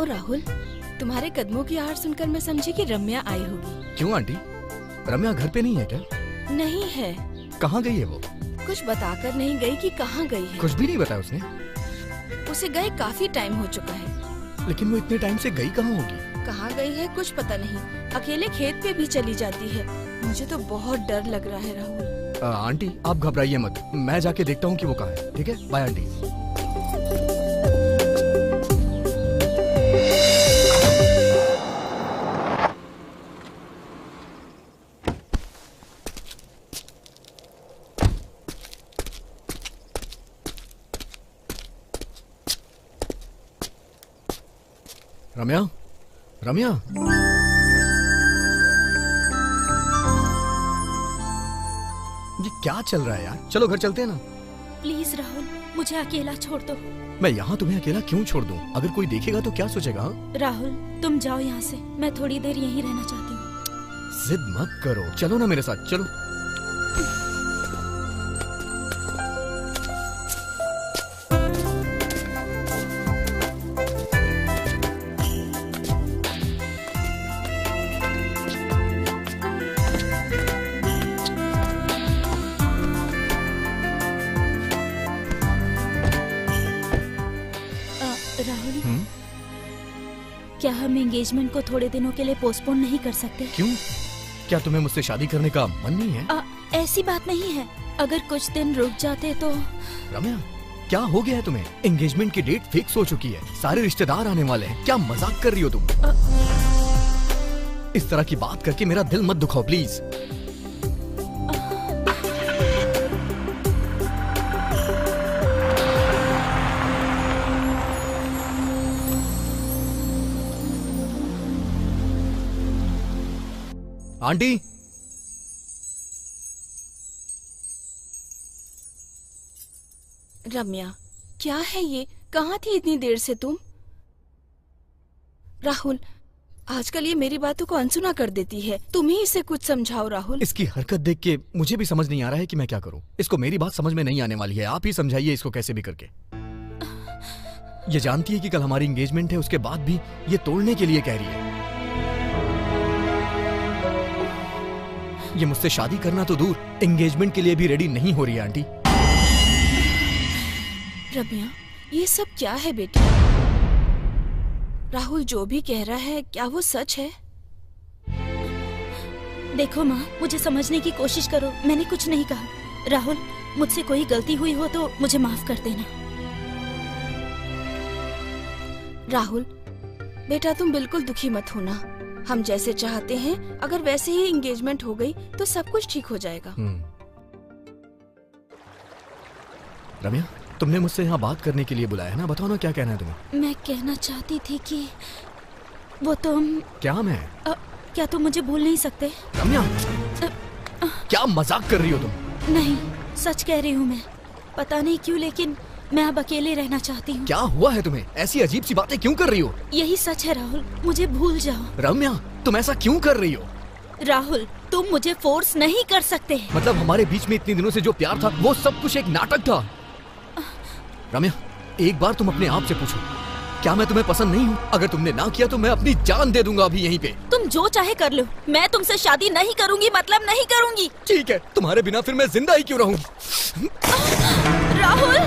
राहुल, तुम्हारे कदमों की आहट सुनकर मैं समझी कि रम्या आई होगी। क्यों आंटी, रम्या घर पे नहीं है क्या? नहीं है। कहाँ गई है वो? कुछ बताकर नहीं गई कि कहाँ गई है। कुछ भी नहीं बताया उसने? उसे गए काफी टाइम हो चुका है। लेकिन वो इतने टाइम से गई कहाँ होगी? कहाँ गई है कुछ पता नहीं। अकेले खेत पे भी चली जाती है। मुझे तो बहुत डर लग रहा है राहुल। आंटी आप घबराइए मत, मैं जाके देखता हूँ कि वो कहाँ है। ठीक है, बाय आंटी। रम्या, रम्या, ये क्या चल रहा है यार? चलो घर चलते हैं ना। प्लीज राहुल, मुझे अकेला छोड़ दो। मैं यहाँ तुम्हें अकेला क्यों छोड़ दूँ? अगर कोई देखेगा तो क्या सोचेगा? राहुल तुम जाओ यहाँ से, मैं थोड़ी देर यहीं रहना चाहती हूँ। जिद मत करो, चलो ना मेरे साथ, चलो। राहुल, क्या हम एंगेजमेंट को थोड़े दिनों के लिए पोस्टपोन नहीं कर सकते? क्यों? क्या तुम्हें मुझसे शादी करने का मन नहीं है? ऐसी बात नहीं है, अगर कुछ दिन रुक जाते तो। रम्या, क्या हो गया है तुम्हें? एंगेजमेंट की डेट फिक्स हो चुकी है, सारे रिश्तेदार आने वाले हैं। क्या मजाक कर रही हो तुम? इस तरह की बात करके मेरा दिल मत दुखाओ प्लीज। आंटी, रम्या, क्या है ये? कहाँ थी इतनी देर से तुम? राहुल, आजकल ये मेरी बातों को अनसुना कर देती है। तुम ही इसे कुछ समझाओ राहुल। इसकी हरकत देख के मुझे भी समझ नहीं आ रहा है कि मैं क्या करूं। इसको मेरी बात समझ में नहीं आने वाली है, आप ही समझाइए इसको कैसे भी करके। ये जानती है कि कल हमारी एंगेजमेंट है, उसके बाद भी ये तोड़ने के लिए कह रही है। ये मुझसे शादी करना तो दूर, एंगेजमेंट के लिए भी रेडी नहीं हो रही है आंटी। रम्या, ये सब क्या है बेटी? राहुल जो भी कह रहा है, क्या वो सच है? देखो माँ, मुझे समझने की कोशिश करो, मैंने कुछ नहीं कहा। राहुल, मुझसे कोई गलती हुई हो तो मुझे माफ कर देना। राहुल बेटा, तुम बिल्कुल दुखी मत होना। हम जैसे चाहते हैं, अगर वैसे ही एंगेजमेंट हो गई तो सब कुछ ठीक हो जाएगा। रम्या, तुमने मुझसे यहाँ बात करने के लिए बुलाया है ना? बताओ ना क्या कहना है तुम्हें। मैं कहना चाहती थी कि वो तुम। क्या मैं? क्या तुम मुझे भूल नहीं सकते? रम्या, क्या मजाक कर रही हो तुम? नहीं, सच कह रही हूँ मैं। पता नहीं क्यों, लेकिन मैं अब अकेले रहना चाहती हूँ। क्या हुआ है तुम्हें? ऐसी अजीब सी बातें क्यों कर रही हो? यही सच है राहुल, मुझे भूल जाओ। रम्या, तुम ऐसा क्यों कर रही हो? राहुल, तुम मुझे फोर्स नहीं कर सकते। मतलब हमारे बीच में इतने दिनों से जो प्यार था, वो सब कुछ एक नाटक था। रम्या, एक बार तुम अपने आप से पूछो, क्या मैं तुम्हें पसंद नहीं हूँ? अगर तुमने ना किया तो मैं अपनी जान दे दूंगा अभी यहीं पे। तुम जो चाहे कर लो, मैं तुमसे शादी नहीं करूंगी, मतलब नहीं करूंगी। ठीक है, तुम्हारे बिना फिर मैं जिंदा ही क्यों रहूं? राहुल,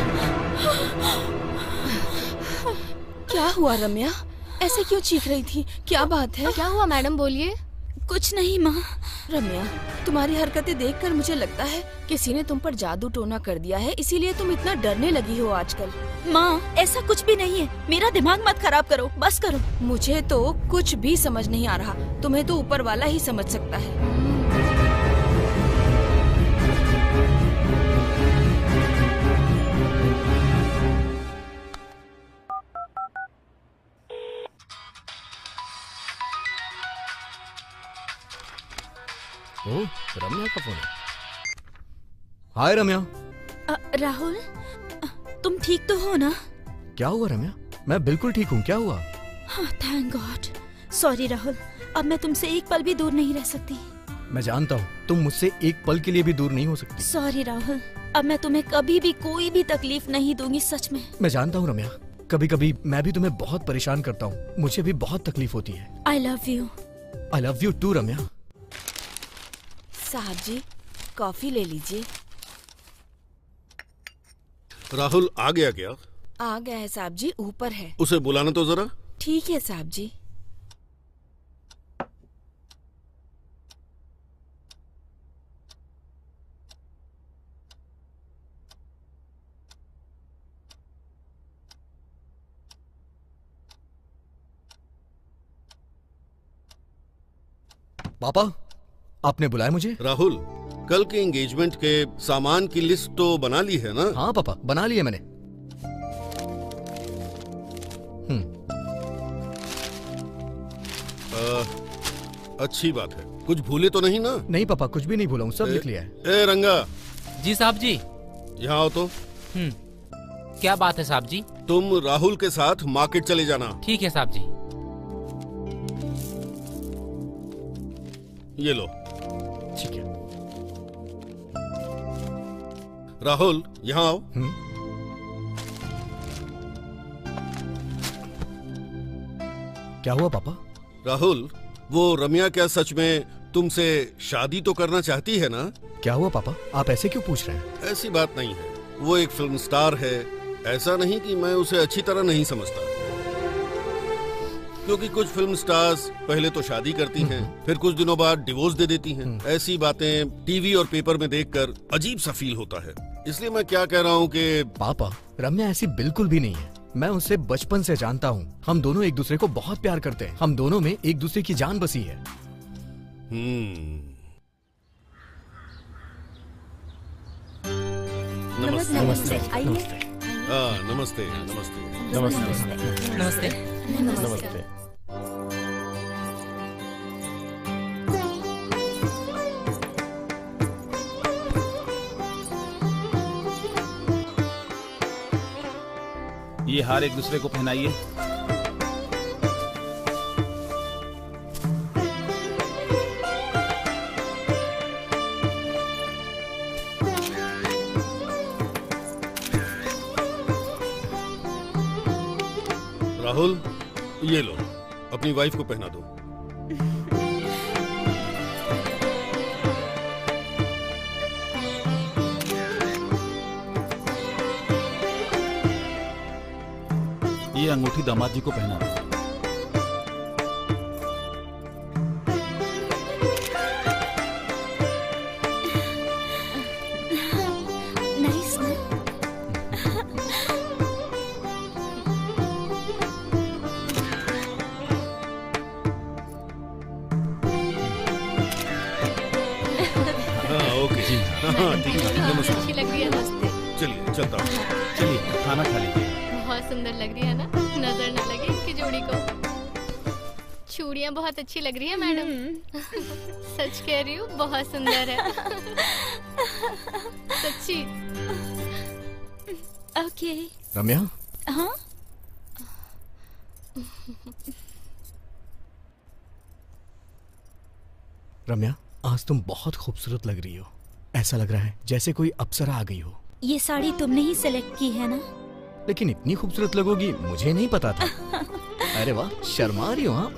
क्या हुआ रम्या? ऐसे क्यों चीख रही थी? क्या बात है? क्या हुआ मैडम, बोलिए। कुछ नहीं माँ। रम्या, तुम्हारी हरकतें देखकर मुझे लगता है किसी ने तुम पर जादू टोना कर दिया है, इसीलिए तुम इतना डरने लगी हो आजकल। माँ, ऐसा कुछ भी नहीं है, मेरा दिमाग मत खराब करो, बस करो। मुझे तो कुछ भी समझ नहीं आ रहा, तुम्हें तो ऊपर वाला ही समझ सकता है। ओ, रम्या का फोन है। हाय रम्या। राहुल, तुम ठीक तो हो ना? क्या हुआ रम्या? मैं बिल्कुल ठीक हूँ, क्या हुआ? Thank God. सॉरी राहुल, अब मैं तुमसे एक पल भी दूर नहीं रह सकती। मैं जानता हूँ, तुम मुझसे एक पल के लिए भी दूर नहीं हो सकती। सॉरी राहुल, अब मैं तुम्हें कभी भी कोई भी तकलीफ नहीं दूंगी, सच में। मैं जानता हूँ रम्या, कभी कभी मैं भी तुम्हें बहुत परेशान करता हूँ, मुझे भी बहुत तकलीफ होती है। I love you. I love you too Ramya. साहब जी, कॉफी ले लीजिए। राहुल आ गया क्या? आ गया है साहब जी, ऊपर है। उसे बुलाना तो जरा। ठीक है साहब जी। पापा, आपने बुलाया मुझे? राहुल, कल के एंगेजमेंट के सामान की लिस्ट तो बना ली है ना? हाँ पापा, बना लिया मैंने। अच्छी बात है। कुछ भूले तो नहीं ना? नहीं पापा, कुछ भी नहीं भूला हूँ, सब लिख लिया है। ए रंगा। जी साहब जी। यहाँ आओ तो। क्या बात है साहब जी? तुम राहुल के साथ मार्केट चले जाना। ठीक है साहब जी। ये लो। ठीक है। राहुल, यहाँ आओ। क्या हुआ पापा? राहुल, वो रम्या क्या सच में तुमसे शादी तो करना चाहती है ना? क्या हुआ पापा, आप ऐसे क्यों पूछ रहे हैं? ऐसी बात नहीं है, वो एक फिल्म स्टार है। ऐसा नहीं कि मैं उसे अच्छी तरह नहीं समझता, क्योंकि कुछ फिल्म स्टार्स पहले तो शादी करती हैं, फिर कुछ दिनों बाद डिवोर्स दे देती हैं। ऐसी बातें टीवी और पेपर में देखकर अजीब सा फील होता है। इसलिए मैं क्या कह रहा हूँ कि पापा, रम्या ऐसी बिल्कुल भी नहीं है। मैं उसे बचपन से जानता हूँ। हम दोनों एक दूसरे को बहुत प्यार करते हैं। हम दोनों में एक दूसरे की जान बसी है। नमस्ते। नमस्ते। आइए। नमस्ते। नमस्ते। नमस्ते। नमस्ते। ये हार एक दूसरे को पहनाइए। राहुल, ये लो, अपनी वाइफ को पहना दो। ये अंगूठी दामाद जी को पहना दो। नाइस ना? हाँ, ओके जी। हाँ, ठीक है। नमस्ते। अच्छी लग रही है। नमस्ते। चलिए, चलता हूँ। चलिए खाना खा लीजिए। बहुत सुंदर लग रही है ना? नजर ना लगे इनकी जोड़ी को। चूड़ियाँ बहुत अच्छी लग रही है मैडम। सच कह रही हूँ, बहुत सुंदर है। सच्ची। ओके। रम्या, हाँ? रम्या, आज तुम बहुत खूबसूरत लग रही हो। ऐसा लग रहा है जैसे कोई अप्सरा आ गई हो। ये साड़ी तुमने ही सिलेक्ट की है ना? लेकिन इतनी खूबसूरत लगोगी मुझे नहीं पता था। अरे वाह, शर्मा रही हो? हाँ,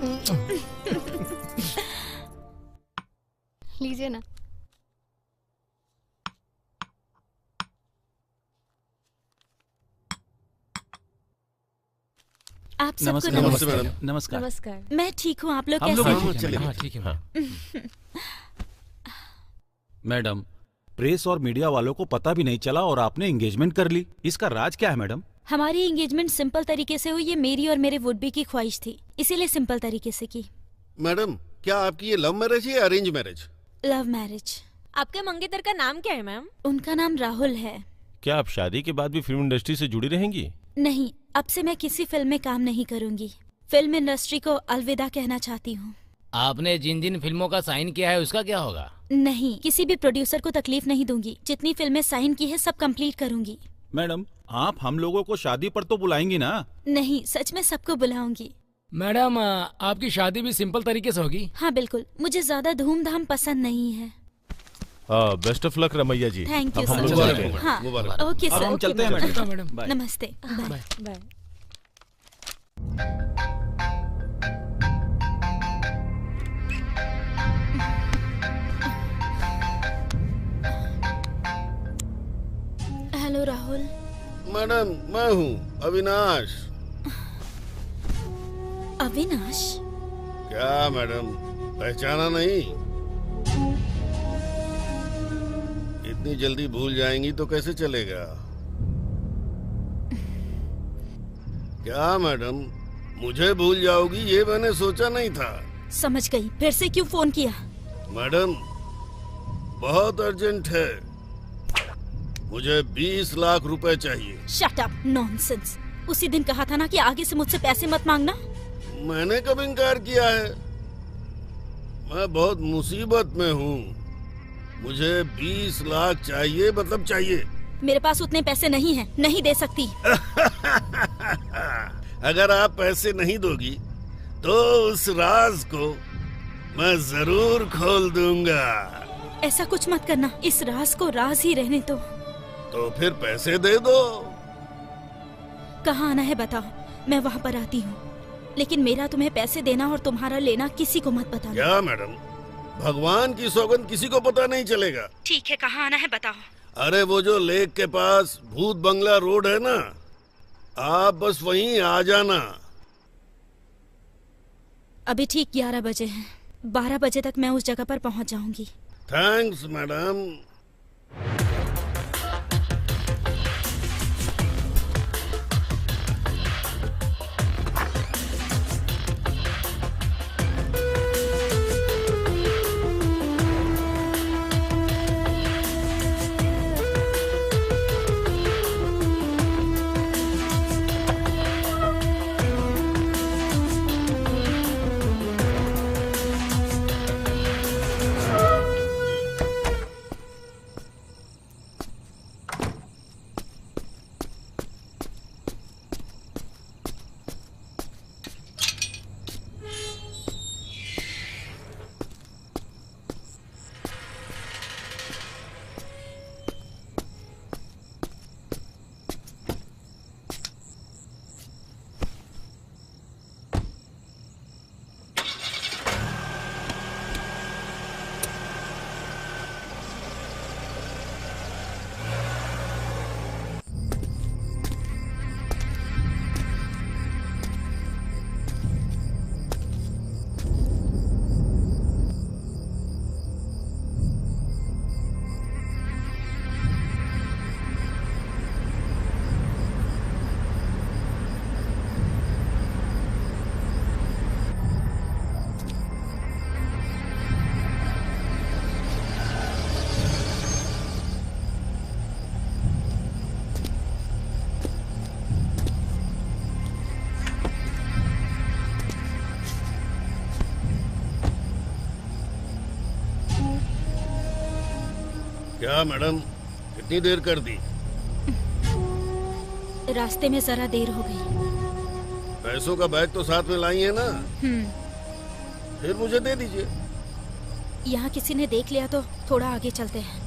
लीजिए ना। आप सबको नमस्ते नमस्कार। मैडम। नमस्कार। नमस्कार। मैं ठीक हूँ, आप लोग हम लोग कैसे भी हैं? ठीक हैं, चलिए। मैडम। हाँ ठीक है। मैडम, प्रेस और मीडिया वालों को पता भी नहीं चला और आपने एंगेजमेंट कर ली। इसका राज क्या है मैडम? हमारी एंगेजमेंट सिंपल तरीके से हुई। ये मेरी और मेरे वुड बी की ख्वाहिश थी, इसीलिए सिंपल तरीके से की। मैडम, क्या आपकी ये लव मैरिज है या अरेंज मैरिज? Love marriage. आपके मंगेतर का नाम क्या है मैम? उनका नाम राहुल है। क्या आप शादी के बाद भी फिल्म इंडस्ट्री से जुड़ी रहेंगी? नहीं, अब से मैं किसी फिल्म में काम नहीं करूंगी। फिल्म इंडस्ट्री को अलविदा कहना चाहती हूँ। आपने जिन जिन फिल्मों का साइन किया है उसका क्या होगा? नहीं, किसी भी प्रोड्यूसर को तकलीफ नहीं दूंगी। जितनी फिल्में साइन की है सब कंप्लीट करूंगी। मैडम, आप हम लोगों को शादी पर तो बुलाएंगी ना? नहीं, सच में सबको बुलाऊंगी। मैडम, आपकी शादी भी सिंपल तरीके से होगी? हाँ बिल्कुल, मुझे ज्यादा धूमधाम पसंद नहीं है। Best of luck Ramaiya ji. Thank you अब हम सर। लोग चलते हैं। हाँ, मुबारक। ओके अब सर। हम ओके, चलते हैं मैडम। नमस्ते। Bye. Bye. Hello Rahul. Madam, मैं हूँ अविनाश। अविनाश? क्या मैडम, पहचाना नहीं? इतनी जल्दी भूल जाएंगी तो कैसे चलेगा? क्या मैडम, मुझे भूल जाओगी ये मैंने सोचा नहीं था। समझ गई, फिर से क्यों फोन किया? मैडम, बहुत अर्जेंट है, मुझे 20 लाख रुपए चाहिए। Shut up, nonsense. उसी दिन कहा था ना कि आगे से मुझसे पैसे मत मांगना। मैंने कब इनकार किया है? मैं बहुत मुसीबत में हूँ, मुझे 20 लाख चाहिए, मतलब चाहिए। मेरे पास उतने पैसे नहीं हैं, नहीं दे सकती। अगर आप पैसे नहीं दोगी तो उस राज को मैं जरूर खोल दूंगा। ऐसा कुछ मत करना, इस राज को राज ही रहने दो। तो फिर पैसे दे दो। कहाँ आना है बताओ, मैं वहाँ पर आती हूँ। लेकिन मेरा तुम्हें पैसे देना और तुम्हारा लेना किसी को मत बताना। क्या मैडम, भगवान की सौगंध किसी को पता नहीं चलेगा। ठीक है, कहाँ आना है बताओ। अरे वो जो लेक के पास भूत बंगला रोड है ना, आप बस वहीं आ जाना। अभी ठीक 11 बजे हैं, 12 बजे तक मैं उस जगह पर पहुँच जाऊंगी। Thanks madam. क्या मैडम, कितनी देर कर दी? रास्ते में जरा देर हो गई। पैसों का बैग तो साथ में लाई है ना? फिर मुझे दे दीजिए। यहाँ किसी ने देख लिया तो थोड़ा आगे चलते हैं।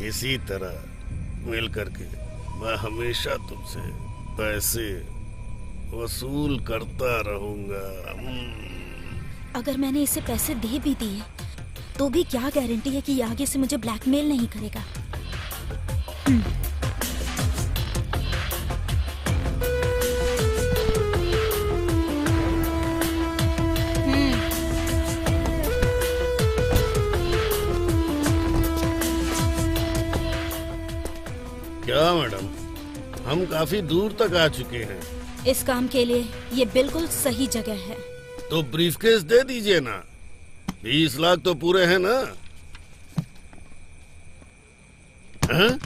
इसी तरह मिल करके मैं हमेशा तुमसे पैसे वसूल करता रहूंगा। अगर मैंने इसे पैसे दे भी दिए तो भी क्या गारंटी है कि ये आगे से मुझे ब्लैकमेल नहीं करेगा। क्या मैडम, हम काफी दूर तक आ चुके हैं। इस काम के लिए ये बिल्कुल सही जगह है। तो ब्रीफकेस दे दीजिए ना, 20 लाख तो पूरे हैं ना? हाँ?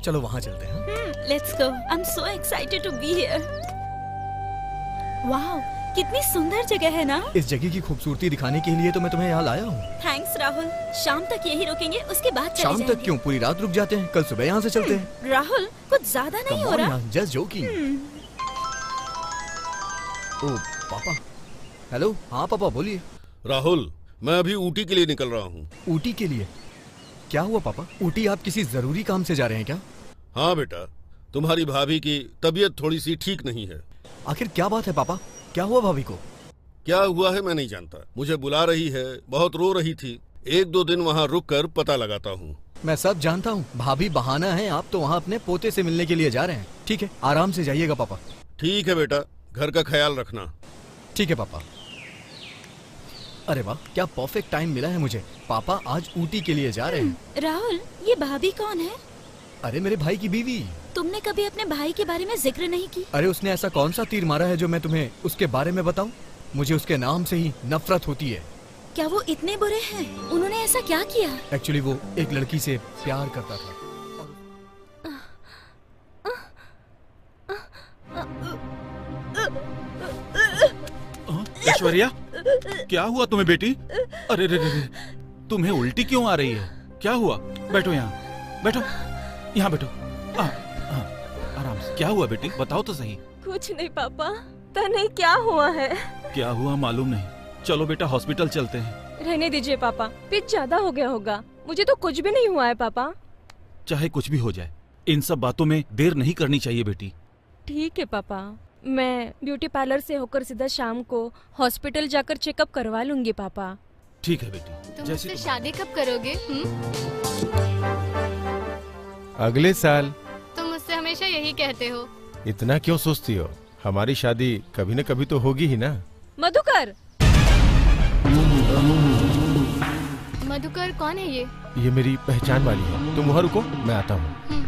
चलो वहाँ चलते हैं। Let's go. I am so excited to be here. Wow, कितनी सुंदर जगह है ना। इस जगह की खूबसूरती दिखाने के लिए तो मैं तुम्हें यहाँ लाया हूँ। थैंक्स राहुल। शाम तक यही रुकेंगे, उसके बाद चले शाम जाएंगे। तक क्यों, पूरी रात रुक जाते हैं। कल सुबह यहाँ से चलते हैं। राहुल, कुछ ज्यादा नहीं हो रहा? Just joking. ओ पापा। हेलो। हाँ पापा बोलिए। राहुल, मैं अभी ऊटी के लिए निकल रहा हूँ। ऊटी के लिए? क्या हुआ पापा? ऊटी आप किसी जरूरी काम से जा रहे हैं क्या? हाँ बेटा, तुम्हारी भाभी की तबीयत थोड़ी सी ठीक नहीं है। आखिर क्या बात है पापा? क्या हुआ भाभी को? क्या हुआ है मैं नहीं जानता। मुझे बुला रही है, बहुत रो रही थी। 1-2 दिन वहाँ रुक कर पता लगाता हूँ। मैं सब जानता हूँ, भाभी बहाना है। आप तो वहाँ अपने पोते से मिलने के लिए जा रहे हैं। ठीक है, आराम से जाइएगा पापा। ठीक है बेटा, घर का ख्याल रखना। ठीक है पापा। अरे वाह, क्या परफेक्ट टाइम मिला है मुझे। पापा आज ऊटी के लिए जा रहे हैं। राहुल, ये भाभी कौन है? अरे मेरे भाई की बीवी। तुमने कभी अपने भाई के बारे में जिक्र नहीं की। अरे उसने ऐसा कौन सा तीर मारा है जो मैं तुम्हें उसके बारे में बताऊं? मुझे उसके नाम से ही नफरत होती है। क्या वो इतने बुरे हैं? उन्होंने ऐसा क्या किया? एक्चुअली वो एक लड़की से प्यार करता था। ऐश्वर्या, क्या हुआ तुम्हें बेटी? अरे रे रे रे, तुम्हें उल्टी क्यों आ रही है? क्या हुआ? बैठो यहाँ, बैठो, यहाँ बैठो। आराम से। क्या हुआ बेटी, बताओ तो सही। कुछ नहीं पापा, तने क्या हुआ है? क्या हुआ मालूम नहीं। चलो बेटा हॉस्पिटल चलते हैं। रहने दीजिए पापा, पिच ज्यादा हो गया होगा। मुझे तो कुछ भी नहीं हुआ है पापा। चाहे कुछ भी हो जाए, इन सब बातों में देर नहीं करनी चाहिए बेटी। ठीक है पापा, मैं ब्यूटी पार्लर से होकर सीधा शाम को हॉस्पिटल जाकर चेकअप करवा लूंगी पापा। ठीक है बेटी। तुम मुझसे शादी कब करोगे? अगले साल। तुम मुझसे हमेशा यही कहते हो। इतना क्यों सोचती हो? हमारी शादी कभी न कभी तो होगी ही ना। मधुकर। मधुकर कौन है ये? ये मेरी पहचान वाली है। तुम वहाँ रुको, मैं आता हूँ।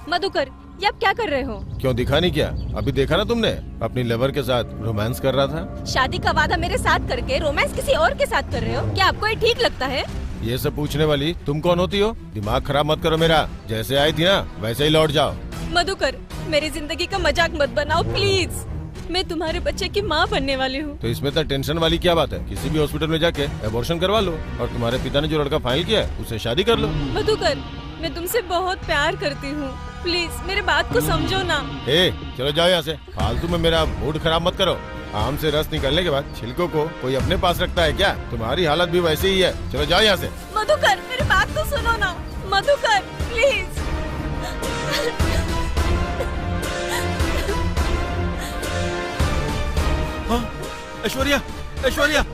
मधुकर, ये आप क्या कर रहे हो? क्यों, दिखा नहीं क्या? अभी देखा ना तुमने, अपनी लवर के साथ रोमांस कर रहा था। शादी का वादा मेरे साथ करके रोमांस किसी और के साथ कर रहे हो? क्या आपको ये ठीक लगता है? ये सब पूछने वाली तुम कौन होती हो? दिमाग खराब मत करो मेरा। जैसे आई थी ना वैसे ही लौट जाओ। मधुकर, मेरी जिंदगी का मजाक मत बनाओ प्लीज। मैं तुम्हारे बच्चे की माँ बनने वाली हूँ। तो इसमें तो टेंशन वाली क्या बात है? किसी भी हॉस्पिटल में जाके एबॉर्शन करवा लो और तुम्हारे पिता ने जो लड़का फाइनल किया है उससे शादी कर लो। मधुकर, मैं तुमसे बहुत प्यार करती हूँ, प्लीज मेरे बात को समझो ना। चलो जाओ यहाँ से, फालतू में मेरा मूड खराब मत करो। आम से रस निकलने के बाद छिलकों को कोई अपने पास रखता है क्या? तुम्हारी हालत भी वैसे ही है। चलो जाओ यहाँ से। मधुकर, मेरी बात तो सुनो ना। मधुकर प्लीज। हाँ, ऐश्वर्या, ऐश्वर्या,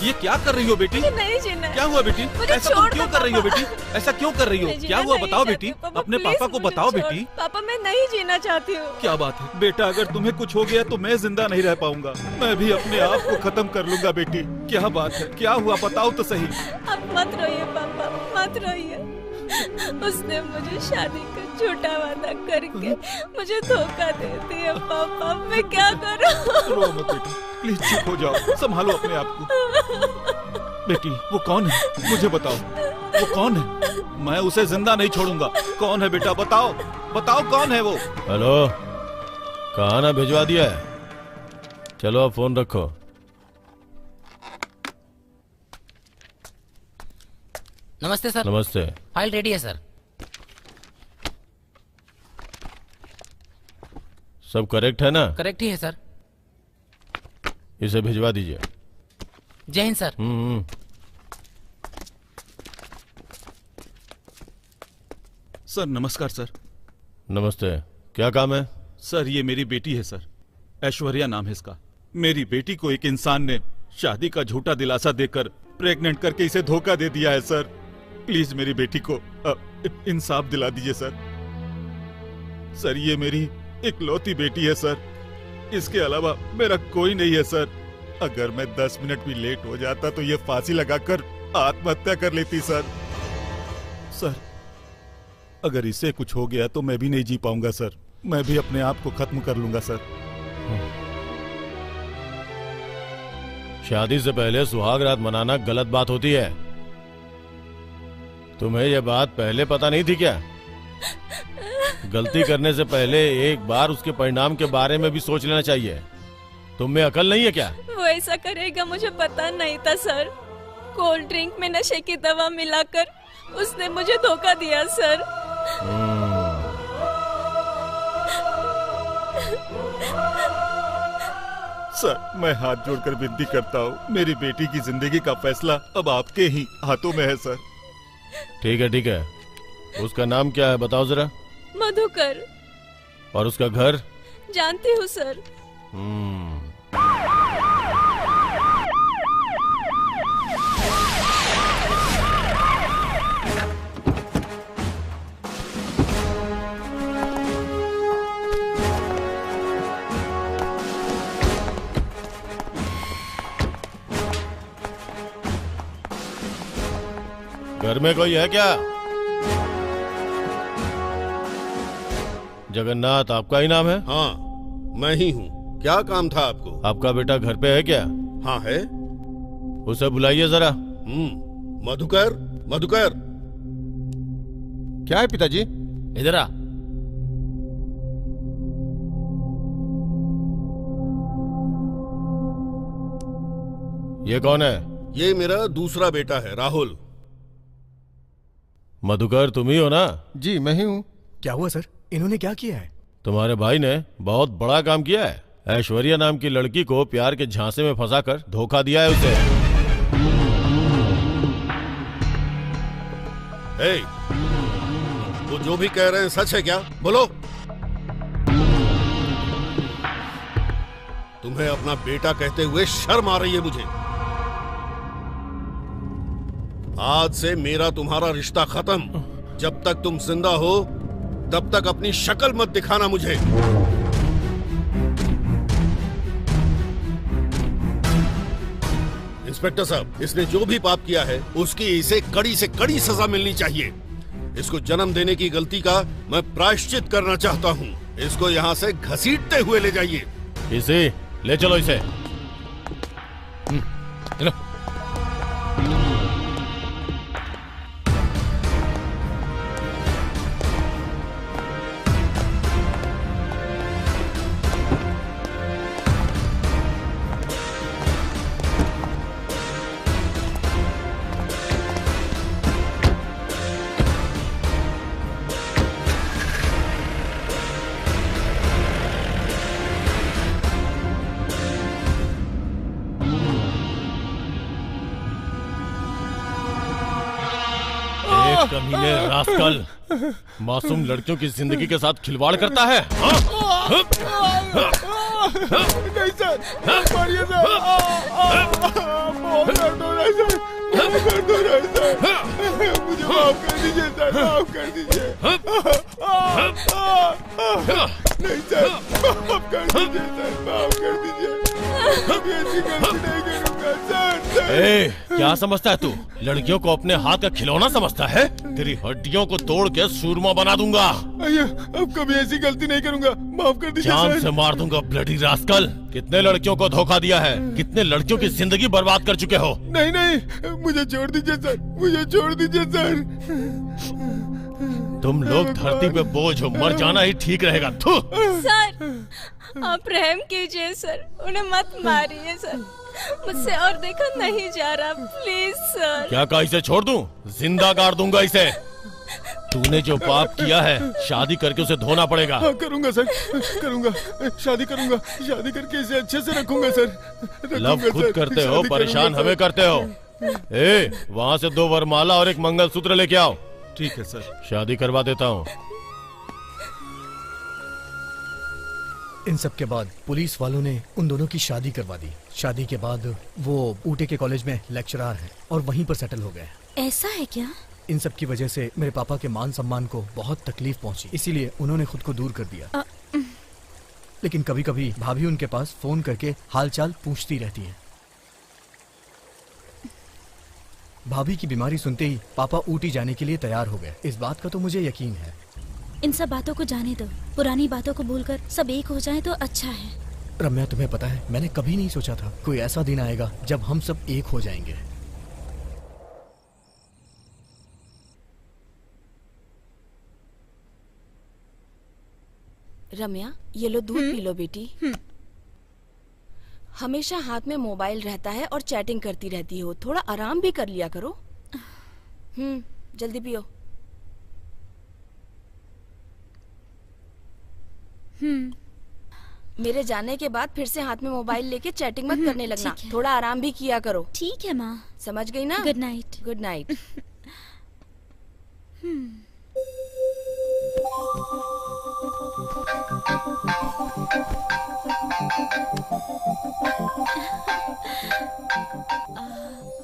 ये क्या कर रही हो बेटी? नहीं जीना। क्या हुआ बेटी? ऐसा तुम क्यों कर रही हो बेटी? ऐसा क्यों कर रही हो? क्या हुआ बताओ बेटी, अपने पापा को बताओ बेटी। पापा, मैं नहीं जीना चाहती हूँ। क्या बात है बेटा, अगर तुम्हें कुछ हो गया तो मैं जिंदा नहीं रह पाऊंगा। मैं भी अपने आप को खत्म कर लूंगा बेटी। क्या बात है, क्या हुआ बताओ तो सही। अब मत रोइए पापा, मत रोइए। उसने मुझे शादी का झूठा वादा करके मुझे धोखा दे दिया पापा। मैं क्या करूं? रो मत बेटी, प्लीज चुप हो जाओ, संभालो अपने आप को। बेटी वो कौन है, मुझे बताओ, वो कौन है? मैं उसे जिंदा नहीं छोड़ूंगा। कौन है बेटा, बताओ, बताओ कौन है वो? हेलो, कहाँ ना भिजवा दिया है? चलो अब फोन रखो। नमस्ते सर। नमस्ते। फाइल रेडी है सर। सब करेक्ट है ना? करेक्ट ही है सर। इसे भिजवा दीजिए। जय हिंद सर। सर नमस्कार सर। नमस्ते, क्या काम है? सर ये मेरी बेटी है सर, ऐश्वर्या नाम है इसका। मेरी बेटी को एक इंसान ने शादी का झूठा दिलासा देकर प्रेग्नेंट करके इसे धोखा दे दिया है सर। प्लीज मेरी बेटी को इंसाफ दिला दीजिए सर। सर ये मेरी इकलौती बेटी है सर, इसके अलावा मेरा कोई नहीं है सर। अगर मैं 10 मिनट भी लेट हो जाता तो ये फांसी लगाकर आत्महत्या कर लेती सर। सर अगर इसे कुछ हो गया तो मैं भी नहीं जी पाऊंगा सर। मैं भी अपने आप को खत्म कर लूंगा सर। शादी से पहले सुहाग रात मनाना गलत बात होती है। तुम्हें यह बात पहले पता नहीं थी क्या? गलती करने से पहले एक बार उसके परिणाम के बारे में भी सोच लेना चाहिए। तुम में अकल नहीं है क्या? वो ऐसा करेगा मुझे पता नहीं था सर। कोल्ड ड्रिंक में नशे की दवा मिलाकर उसने मुझे धोखा दिया सर। सर, मैं हाथ जोड़कर विनती करता हूँ, मेरी बेटी की जिंदगी का फैसला अब आपके ही हाथों में है सर। ठीक है ठीक है। उसका नाम क्या है बताओ जरा। मधुकर। और उसका घर? जानती हूँ सर। घर में कोई है क्या? जगन्नाथ आपका ही नाम है? हाँ, मैं ही हूँ। क्या काम था आपको? आपका बेटा घर पे है क्या? हाँ है। उसे बुलाइए जरा। मधुकर, मधुकर। क्या है पिताजी? इधर आ। ये कौन है? ये मेरा दूसरा बेटा है, राहुल। मधुकर तुम ही हो ना? जी मैं ही हूँ। क्या हुआ सर? इन्होंने क्या किया है? तुम्हारे भाई ने बहुत बड़ा काम किया है। ऐश्वर्या नाम की लड़की को प्यार के झांसे में फंसाकर धोखा दिया है उसे। वो जो भी कह रहे हैं सच है क्या? बोलो। तुम्हें अपना बेटा कहते हुए शर्म आ रही है मुझे। आज से मेरा तुम्हारा रिश्ता खत्म। जब तक तुम जिंदा हो तब तक अपनी शक्ल मत दिखाना मुझे। इंस्पेक्टर साहब, इसने जो भी पाप किया है उसकी इसे कड़ी से कड़ी सजा मिलनी चाहिए। इसको जन्म देने की गलती का मैं प्रायश्चित करना चाहता हूँ। इसको यहाँ से घसीटते हुए ले जाइए। इसे ले चलो इसे। चलो। कमीने रास्कल, मासूम लड़कियों की जिंदगी के साथ खिलवाड़ करता है। नहीं सर, मारिए सर। बहुत दर्द हो रहा है सर, दर्द हो रहा है सर। मुझे माफ कर दीजिए सर, माफ कर दीजिए। नहीं सर, माफ कर दीजिए सर, माफ कर दीजिए। कभी ऐसी गलती नहीं करूंगा सर। क्या समझता है तू? लड़कियों को अपने हाथ का खिलौना समझता है? तेरी हड्डियों को तोड़ के सूरमा बना दूंगा। अब कभी ऐसी गलती नहीं करूंगा, माफ कर दीजिए जान सर। से मार दूंगा ब्लडी रास्कल। कितने लड़कियों को धोखा दिया है, कितने लड़कियों की जिंदगी बर्बाद कर चुके हो। नहीं नहीं, मुझे छोड़ दीजिए सर, मुझे छोड़ दीजिए सर। तुम लोग धरती पे बोझ हो, मर जाना ही ठीक रहेगा। थू। सर, आप रहम कीजिए सर, उन्हें मत मारिए सर। मुझसे और देखा नहीं जा रहा, प्लीज सर। क्या कहा इसे छोड़ दूं? जिंदा गाड़ दूंगा इसे। तूने जो पाप किया है, शादी करके उसे धोना पड़ेगा। हाँ, करूंगा सर, करूंगा। शादी करूंगा, शादी करके इसे अच्छे से रखूंगा सर। लव खुद करते हो, परेशान हमें करते हो। वहाँ से 2 वरमाला और 1 मंगलसूत्र लेके आओ। ठीक है सर। शादी करवा देता हूँ। इन सब के बाद पुलिस वालों ने उन दोनों की शादी करवा दी। शादी के बाद वो ऊटे के कॉलेज में लेक्चरर हैं और वहीं पर सेटल हो गए। ऐसा है क्या? इन सब की वजह से मेरे पापा के मान सम्मान को बहुत तकलीफ पहुंची, इसीलिए उन्होंने खुद को दूर कर दिया। लेकिन कभी कभी भाभी उनके पास फोन करके हालचाल पूछती रहती है। भाभी की बीमारी सुनते ही पापा ऊटी जाने के लिए तैयार हो गए। इस बात का तो मुझे यकीन है। इन सब बातों को जाने दो, पुरानी बातों को भूलकर सब एक हो जाए तो अच्छा है। रम्या, तुम्हें पता है मैंने कभी नहीं सोचा था कोई ऐसा दिन आएगा जब हम सब एक हो जाएंगे। रम्या, ये लो दूध पी लो बेटी। हमेशा हाथ में मोबाइल रहता है और चैटिंग करती रहती हो, थोड़ा आराम भी कर लिया करो। जल्दी पियो। मेरे जाने के बाद फिर से हाथ में मोबाइल लेके चैटिंग मत करने लगना, थोड़ा आराम भी किया करो। ठीक है माँ। समझ गई ना? Good night. Good night.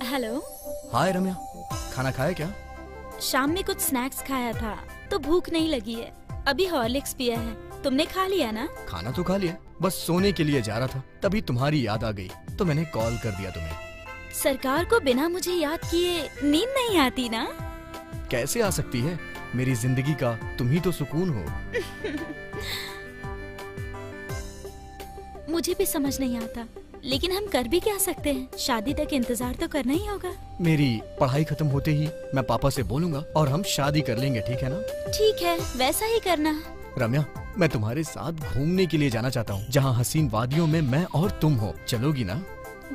Hello. Hi Ramya, खाना खाया क्या? शाम में कुछ स्नैक्स खाया था तो भूख नहीं लगी है। अभी हॉर्लिक्स पिया है। तुमने खा लिया ना? खाना तो खा लिया, बस सोने के लिए जा रहा था, तभी तुम्हारी याद आ गई तो मैंने कॉल कर दिया तुम्हें। सरकार को बिना मुझे याद किए नींद नहीं आती ना? कैसे आ सकती है? मेरी जिंदगी का तुम ही तो सुकून हो। मुझे भी समझ नहीं आता, लेकिन हम कर भी क्या सकते हैं? शादी तक इंतजार तो करना ही होगा। मेरी पढ़ाई खत्म होते ही मैं पापा से बोलूंगा और हम शादी कर लेंगे, ठीक है ना? ठीक है, वैसा ही करना। रम्या, मैं तुम्हारे साथ घूमने के लिए जाना चाहता हूँ, जहाँ हसीन वादियों में मैं और तुम हो। चलोगी ना?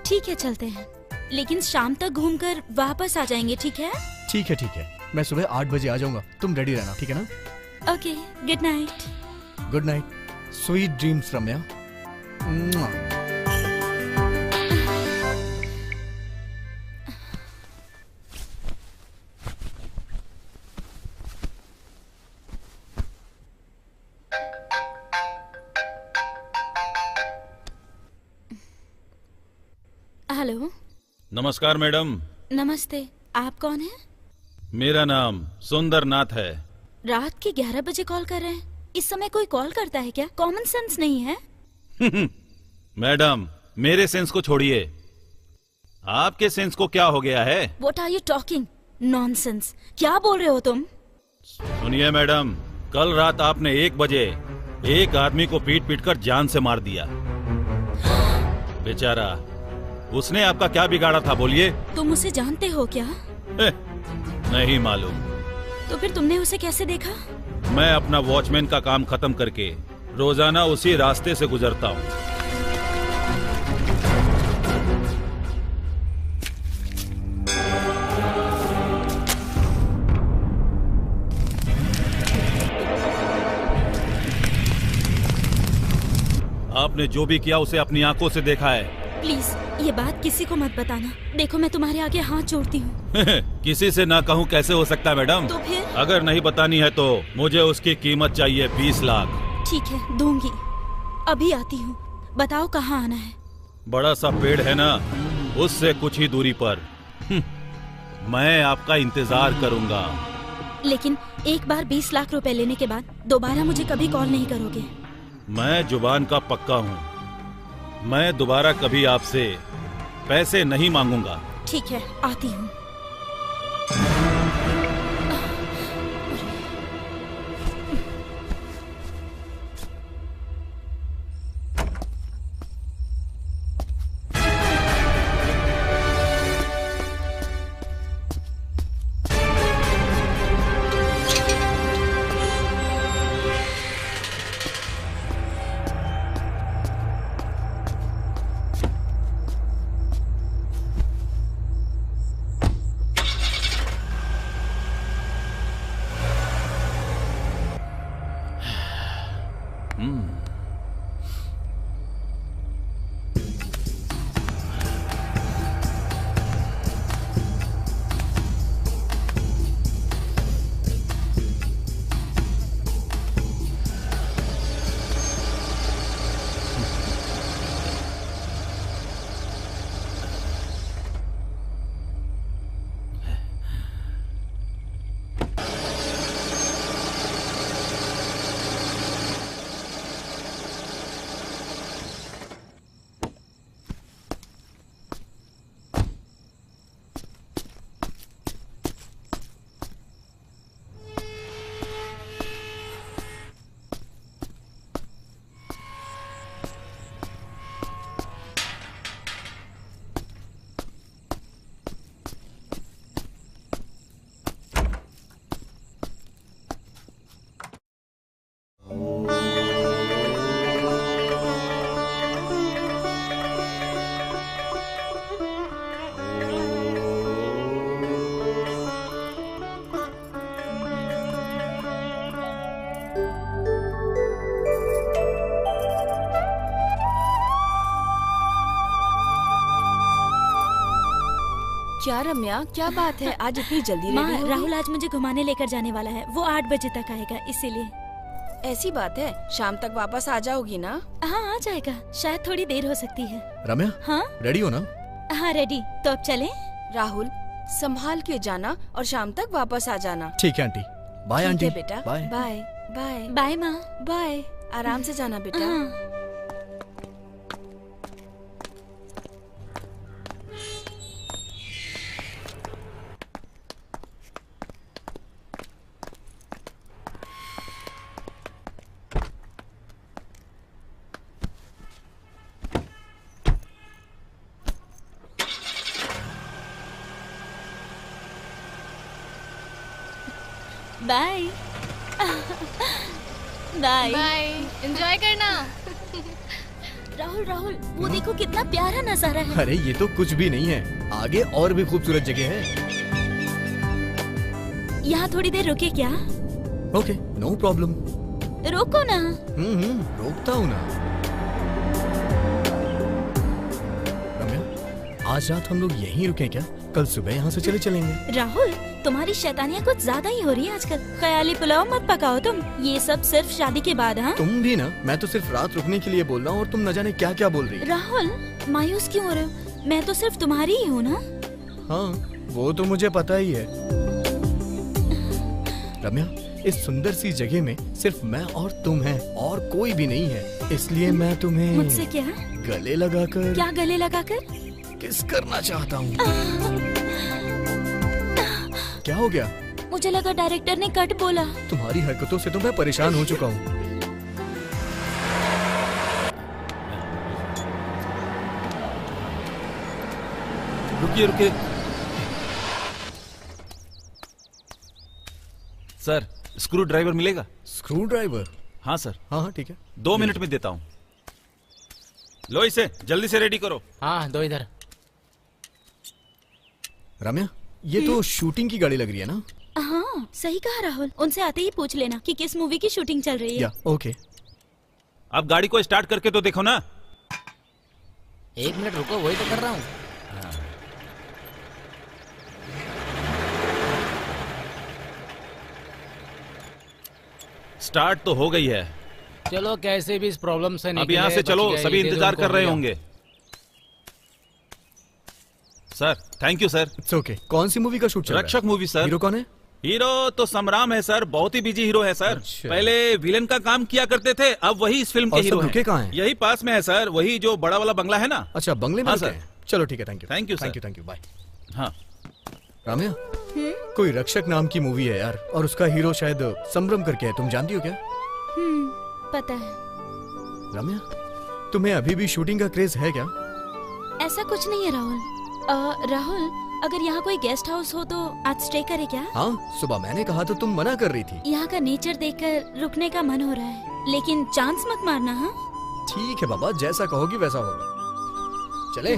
ठीक है, चलते हैं, लेकिन शाम तक घूमकर वापस आ जाएंगे, ठीक है? ठीक है, ठीक है। मैं सुबह 8 बजे आ जाऊंगा, तुम रेडी रहना, ठीक है ना? Okay, good night. Good night, sweet dreams Ramya. Hello. नमस्कार मैडम। नमस्ते, आप कौन हैं? मेरा नाम सुंदर नाथ है। रात के 11 बजे कॉल कर रहे हैं? इस समय कोई कॉल करता है क्या? कॉमन सेंस नहीं है? मैडम, मेरे सेंस को छोड़िए, आपके सेंस को क्या हो गया है? What are you talking? Nonsense! क्या बोल रहे हो तुम? सुनिए मैडम, कल रात आपने 1 बजे एक आदमी को पीट पीट कर जान से मार दिया। बेचारा, उसने आपका क्या बिगाड़ा था बोलिए? तुम उसे जानते हो क्या? नहीं मालूम। तो फिर तुमने उसे कैसे देखा? मैं अपना वॉचमैन का काम खत्म करके रोजाना उसी रास्ते से गुजरता हूँ। आपने जो भी किया उसे अपनी आंखों से देखा है। प्लीज ये बात किसी को मत बताना। देखो, मैं तुम्हारे आगे हाथ जोड़ती हूँ। किसी से ना कहूँ कैसे हो सकता है मैडम? तो फिर? अगर नहीं बतानी है तो मुझे उसकी कीमत चाहिए 20 लाख। ठीक है, दूंगी। अभी आती हूँ। बताओ कहाँ आना है? बड़ा सा पेड़ है ना, उससे कुछ ही दूरी पर। मैं आपका इंतजार करूंगा। लेकिन एक बार 20 लाख रुपए लेने के बाद दोबारा मुझे कभी कॉल नहीं करोगे? मैं जुबान का पक्का हूँ, मैं दोबारा कभी आपसे पैसे नहीं मांगूंगा। ठीक है, आती हूँ। क्या रम्या, क्या बात है, आज इतनी जल्दी माँ, रेडी हो गई? राहुल आज मुझे घुमाने लेकर जाने वाला है। वो 8 बजे तक आएगा, इसीलिए। ऐसी बात है, शाम तक वापस आ जाओगी ना? हाँ, आ जाएगा। शायद थोड़ी देर हो सकती है। रम्या, हाँ रेडी हो ना? हाँ, रेडी। तो अब चलें? राहुल, संभाल के जाना और शाम तक वापस आ जाना। ठीक है आंटी। बाय ठीक आंटी। है बेटा, बाय। बाय बाय बाय माँ। बाय। आराम से जाना बेटा। हाँ। बाय। बाय। बाय, एंजॉय करना। राहुल, राहुल, वो देखो कितना प्यारा नजारा है। अरे ये तो कुछ भी नहीं है, आगे और भी खूबसूरत जगह है। यहाँ थोड़ी देर रुके क्या? Okay, no problem. रोको ना। रोकता हूँ ना। रम्या, आज रात हम लोग यहीं रुकें क्या? कल सुबह यहाँ से चले चलेंगे। राहुल, तुम्हारी शैतानियाँ कुछ ज्यादा ही हो रही है आजकल। ख्याली पुलाव मत पकाओ तुम। ये सब सिर्फ शादी के बाद। हाँ, तुम भी ना। मैं तो सिर्फ रात रुकने के लिए बोल रहा हूँ और तुम न जाने क्या क्या बोल रही हो। राहुल, मायूस क्यों हो रहे हो? मैं तो सिर्फ तुम्हारी ही हूँ ना। हाँ, वो तो मुझे पता ही है। रम्या, इस सुंदर सी जगह में सिर्फ मैं और तुम हैं और कोई भी नहीं है, इसलिए मैं तुम्हें मुझसे क्या? गले लगाकर क्या गले लगाकर? किस करना चाहता हूँ। क्या हो गया? मुझे लगा डायरेक्टर ने कट बोला। तुम्हारी हरकतों से तो मैं परेशान हो चुका हूँ। रुकिए रुकिए सर, स्क्रू ड्राइवर मिलेगा? Screw driver? हाँ सर। हाँ ठीक है, 2 मिनट में देता हूँ। लो इसे जल्दी से रेडी करो। हाँ, दो इधर। रम्या, ये तो शूटिंग की गाड़ी लग रही है ना? हाँ, सही कहा राहुल। उनसे आते ही पूछ लेना कि किस मूवी की शूटिंग चल रही है। या, ओके। अब गाड़ी को स्टार्ट करके तो देखो ना। 1 मिनट रुको, वही तो कर रहा हूँ। स्टार्ट तो हो गई है। चलो, कैसे भी इस प्रॉब्लम से अब यहाँ से चलो, सभी इंतजार कर रहे होंगे। Sir, thank you sir. It's okay. कौन सी मूवी का शूट चल रहा है? रक्षक मूवी सर। हीरो कौन है? हीरो तो संग्राम है सर, बहुत ही बिजी हीरो है सर। अच्छा। पहले विलेन का काम किया करते थे, अब वही इस फिल्म के और हीरो सब रुके हैं। कहाँ हैं? यही पास में है सर, वही जो बड़ा वाला बंगला है ना। अच्छा, बंगले में हाँ, रुके सर। हैं। चलो ठीक है, thank you. Thank you thank sir. You, thank you, bye. हाँ राम्या, कोई रक्षक नाम की मूवी है यार, और उसका हीरो शायद संभ्रम करके है। तुम जानती हो क्या? पता है। राम्या, तुम्हें अभी भी शूटिंग का क्रेज है क्या? ऐसा कुछ नहीं है राहुल। राहुल, अगर यहाँ कोई गेस्ट हाउस हो तो आज स्टे करे क्या? हाँ, सुबह मैंने कहा तो तुम मना कर रही थी। यहाँ का नेचर देखकर रुकने का मन हो रहा है, लेकिन चांस मत मारना। हाँ, ठीक है बाबा, जैसा कहोगी वैसा होगा। चले।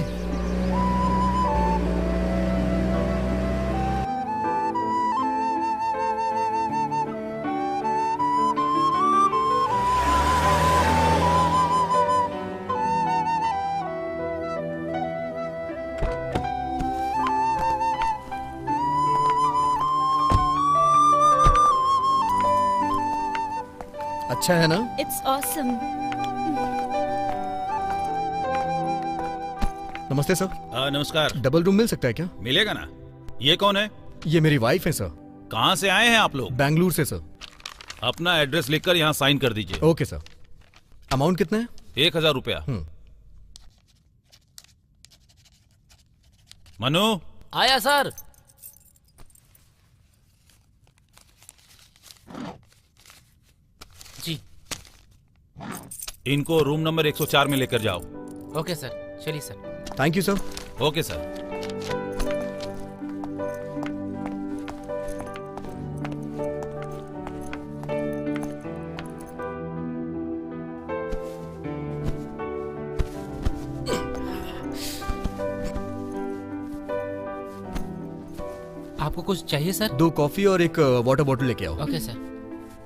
अच्छा है ना? It's awesome. नमस्ते सर। नमस्कार। डबल रूम मिल सकता है क्या? मिलेगा ना। ये कौन है? ये मेरी वाइफ है सर। कहाँ से आए हैं आप लोग? बेंगलुरु से सर। अपना एड्रेस लिखकर यहाँ साइन कर दीजिए। Okay sir. अमाउंट कितना है? 1000 रुपया। मनु, आया सर। जी। इनको रूम नंबर 104 में लेकर जाओ। ओके सर, चलिए sir. Thank you sir. Okay sir. आपको कुछ चाहिए सर? 2 कॉफी और एक वाटर बॉटल लेके आओ। Okay sir.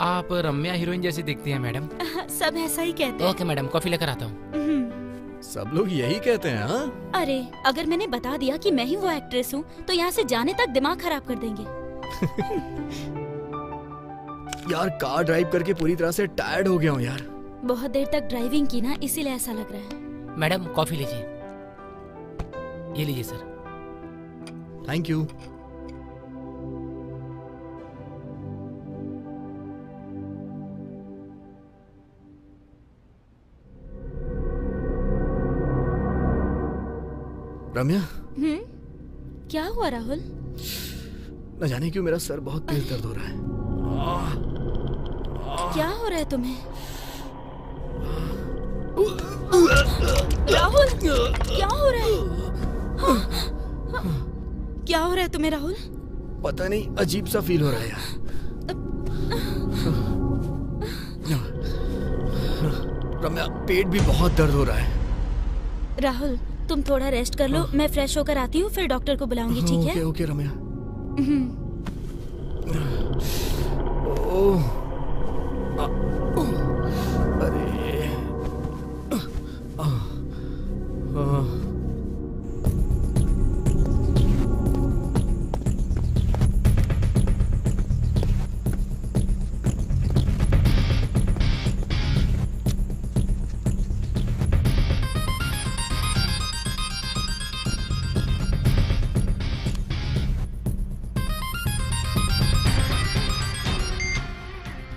आप रम्या हीरोइन जैसी दिखती हैं मैडम। सब ऐसा ही कहते हैं। ओके मैडम, कॉफी लेकर आता हूँ। सब लोग यही कहते हैं। हाँ, अरे अगर मैंने बता दिया कि मैं ही वो एक्ट्रेस हूँ तो यहाँ से जाने तक दिमाग खराब कर देंगे। यार कार ड्राइव करके पूरी तरह से टायर्ड हो गया हूँ यार। बहुत देर तक ड्राइविंग की ना, इसीलिए ऐसा लग रहा है। मैडम कॉफी लीजिए। ये लीजिए सर। Thank you. रम्या, क्या हुआ राहुल? न जाने क्यों मेरा सर बहुत तेज दर्द हो रहा है। क्या हो रहा है तुम्हें? राहुल क्या हो रहा है? क्या हो रहा है तुम्हें राहुल? पता नहीं, अजीब सा फील हो रहा है यार। रम्या, पेट भी बहुत दर्द हो रहा है। राहुल तुम थोड़ा रेस्ट कर लो, मैं फ्रेश होकर आती हूँ, फिर डॉक्टर को बुलाऊंगी, ठीक है? ओके ओके रम्या। ओह, अरे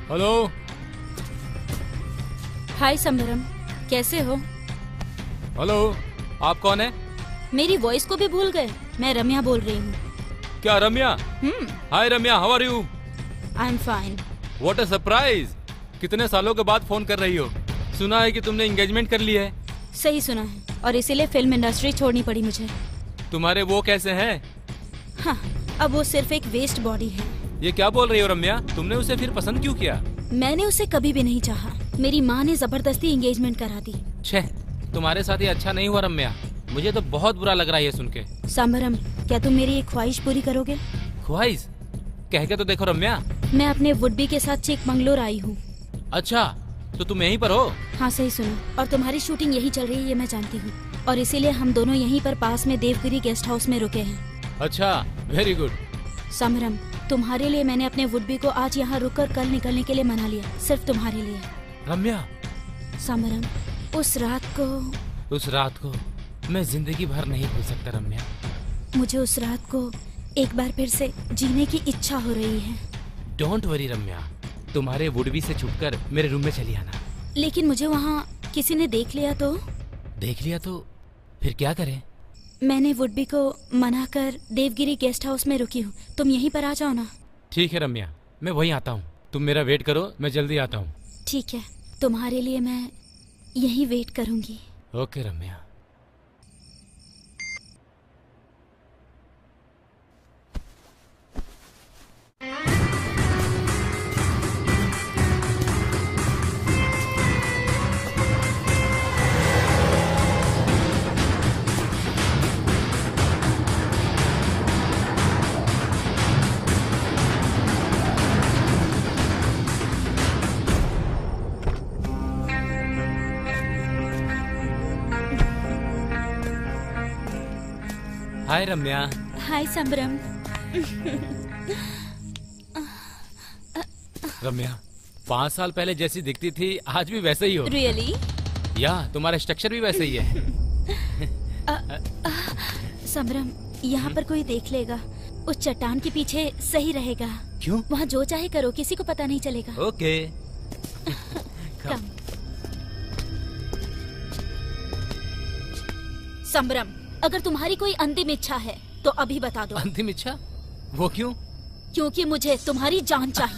हेलो। हाय संबरम, कैसे हो? हेलो, आप कौन है? मेरी वॉइस को भी भूल गए? मैं रम्या बोल रही हूँ। क्या Ramya? Hi Ramya, how are you? I am fine. What a surprise! कितने सालों के बाद फोन कर रही हो? सुना है कि तुमने एंगेजमेंट कर ली है। सही सुना है, और इसीलिए फिल्म इंडस्ट्री छोड़नी पड़ी मुझे। तुम्हारे वो कैसे हैं? हाँ, अब वो सिर्फ एक वेस्ट बॉडी है। ये क्या बोल रही हो रम्या? तुमने उसे फिर पसंद क्यों किया? मैंने उसे कभी भी नहीं चाहा। मेरी माँ ने जबरदस्ती एंगेजमेंट करा दी। छे, तुम्हारे साथ ये अच्छा नहीं हुआ रम्या। मुझे तो बहुत बुरा लग रहा है ये सुन के। संबरम, क्या तुम मेरी एक ख्वाहिश पूरी करोगे? ख्वाहिश? कह के तो देखो रम्या। मैं अपने वुडबी के साथ चिकमंगलूर आई हूँ। अच्छा, तो तुम यहीं पर हो? हाँ सही सुनो, और तुम्हारी शूटिंग यही चल रही है ये मैं जानती हूँ, और इसीलिए हम दोनों यहीं पर पास में देवगिरी गेस्ट हाउस में रुके हैं। अच्छा, वेरी गुड। समरम, तुम्हारे लिए मैंने अपने वुडबी को आज यहाँ रुककर कल निकलने के लिए मना लिया, सिर्फ तुम्हारे लिए। रम्या। समरम, उस रात को मैं जिंदगी भर नहीं भूल सकता रम्या। मुझे उस रात को एक बार फिर से जीने की इच्छा हो रही है। डोंट वरी रम्या, तुम्हारे वुडबी से छुपकर मेरे रूम में चली आना। लेकिन मुझे वहाँ किसी ने देख लिया तो? देख लिया तो फिर क्या करें? मैंने वुडबी को मना कर देवगिरी गेस्ट हाउस में रुकी हूँ, तुम यहीं पर आ जाओ ना। ठीक है रम्या, मैं वहीं आता हूँ। तुम मेरा वेट करो, मैं जल्दी आता हूँ। ठीक है, तुम्हारे लिए मैं यहीं वेट करूंगी। ओके रम्या। हाय रम्या। हाय संबरम। रम्या, 5 साल पहले जैसी दिखती थी आज भी वैसे ही हो। रियली? या तुम्हारा स्ट्रक्चर भी वैसे ही है। संबरम, यहाँ पर कोई देख लेगा, उस चट्टान के पीछे सही रहेगा। क्यों? वहाँ जो चाहे करो, किसी को पता नहीं चलेगा। ओके। कम। संबरम, अगर तुम्हारी कोई अंतिम इच्छा है तो अभी बता दो। अंतिम इच्छा? वो क्यों? क्योंकि मुझे तुम्हारी जान चाहिए।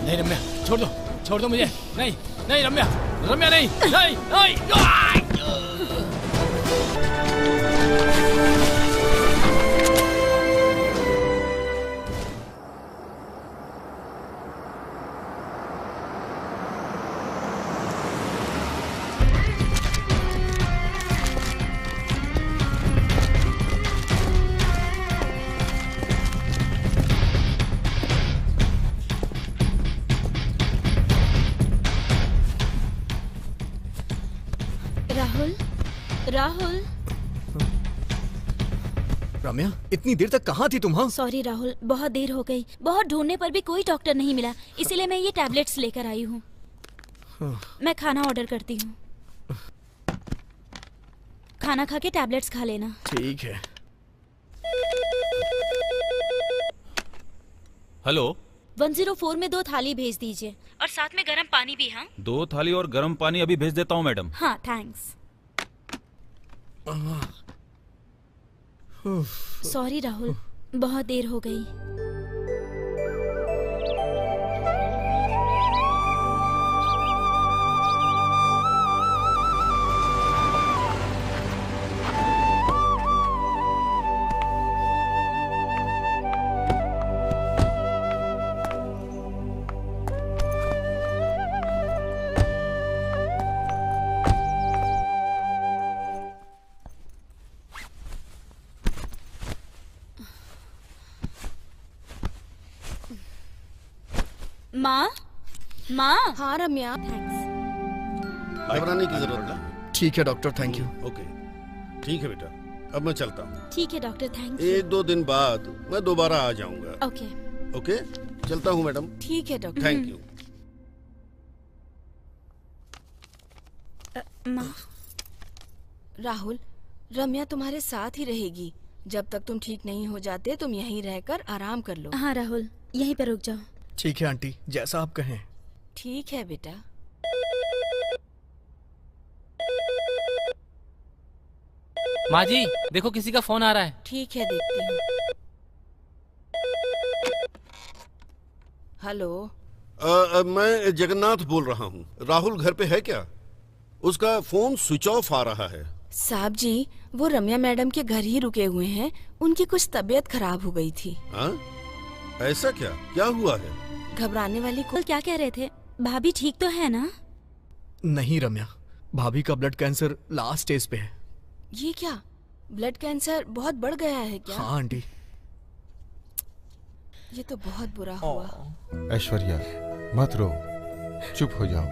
नहीं रम्या, छोड़ दो मुझे। नहीं नहीं रम्या, रम्या नहीं, नहीं, नहीं। राहुल, राहुल। रम्या, इतनी देर तक कहाँ थी तुम? हाँ, सॉरी राहुल, बहुत देर हो गई। बहुत ढूंढने पर भी कोई डॉक्टर नहीं मिला, इसीलिए मैं ये टैबलेट्स लेकर आई हूँ। मैं खाना ऑर्डर करती हूँ। खाना खा के टैबलेट्स खा लेना। ठीक है। हेलो, 104 में 2 थाली भेज दीजिए और साथ में गर्म पानी भी। हाँ 2 थाली और गर्म पानी अभी भेज देता हूँ मैडम। हाँ थैंक्स। सॉरी राहुल, बहुत देर हो गई। माँ, माँ। हाँ रम्या। थैंक्स। घबराने की जरूरत नहीं। ठीक है डॉक्टर, थैंक यू। ओके, ठीक है बेटा, अब मैं चलता हूँ। ठीक है डॉक्टर, थैंक यू। 1-2 दिन बाद मैं दोबारा आ जाऊंगा। ओके ओके, चलता हूँ मैडम। ठीक है डॉक्टर। Thank you. माँ। राहुल, रम्या तुम्हारे साथ ही रहेगी। जब तक तुम ठीक नहीं हो जाते तुम यहीं रहकर आराम कर लो। हाँ राहुल, यहीं पर रुक जाओ। ठीक है आंटी, जैसा आप कहें। ठीक है बेटा। माँ जी देखो किसी का फोन आ रहा है। ठीक है, देखती हूँ। हेलो। मैं जगन्नाथ बोल रहा हूँ। राहुल घर पे है क्या? उसका फोन स्विच ऑफ आ रहा है। साहब जी, वो रम्या मैडम के घर ही रुके हुए हैं। उनकी कुछ तबीयत खराब हो गई थी। हाँ? ऐसा क्या हुआ है? घबराने वाली कल क्या कह रहे थे? भाभी ठीक तो है ना? नहीं रम्या, भाभी का ब्लड कैंसर लास्ट स्टेज पे है। ये क्या, ब्लड कैंसर बहुत बढ़ गया है क्या? हाँ आंटी। ये तो बहुत बुरा हुआ। ऐश्वर्या, मत रो, चुप हो जाओ।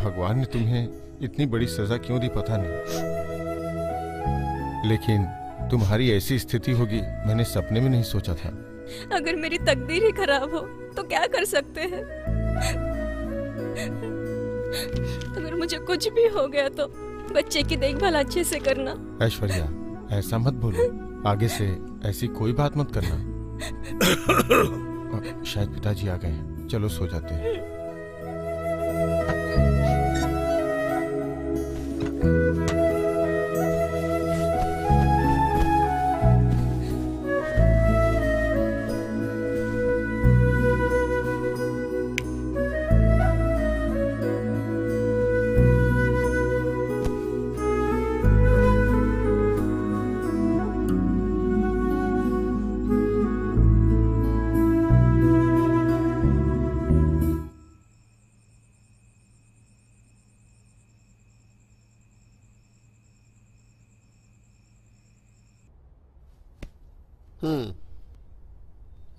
भगवान ने तुम्हें इतनी बड़ी सजा क्यों दी पता नहीं, लेकिन तुम्हारी ऐसी स्थिति होगी मैंने सपने में नहीं सोचा था। अगर मेरी तकदीर ही खराब हो तो क्या कर सकते हैं? अगर मुझे कुछ भी हो गया तो बच्चे की देखभाल अच्छे से करना। ऐश्वर्या, ऐसा मत बोलो, आगे से ऐसी कोई बात मत करना। शायद पिताजी आ गए हैं, चलो सो जाते हैं।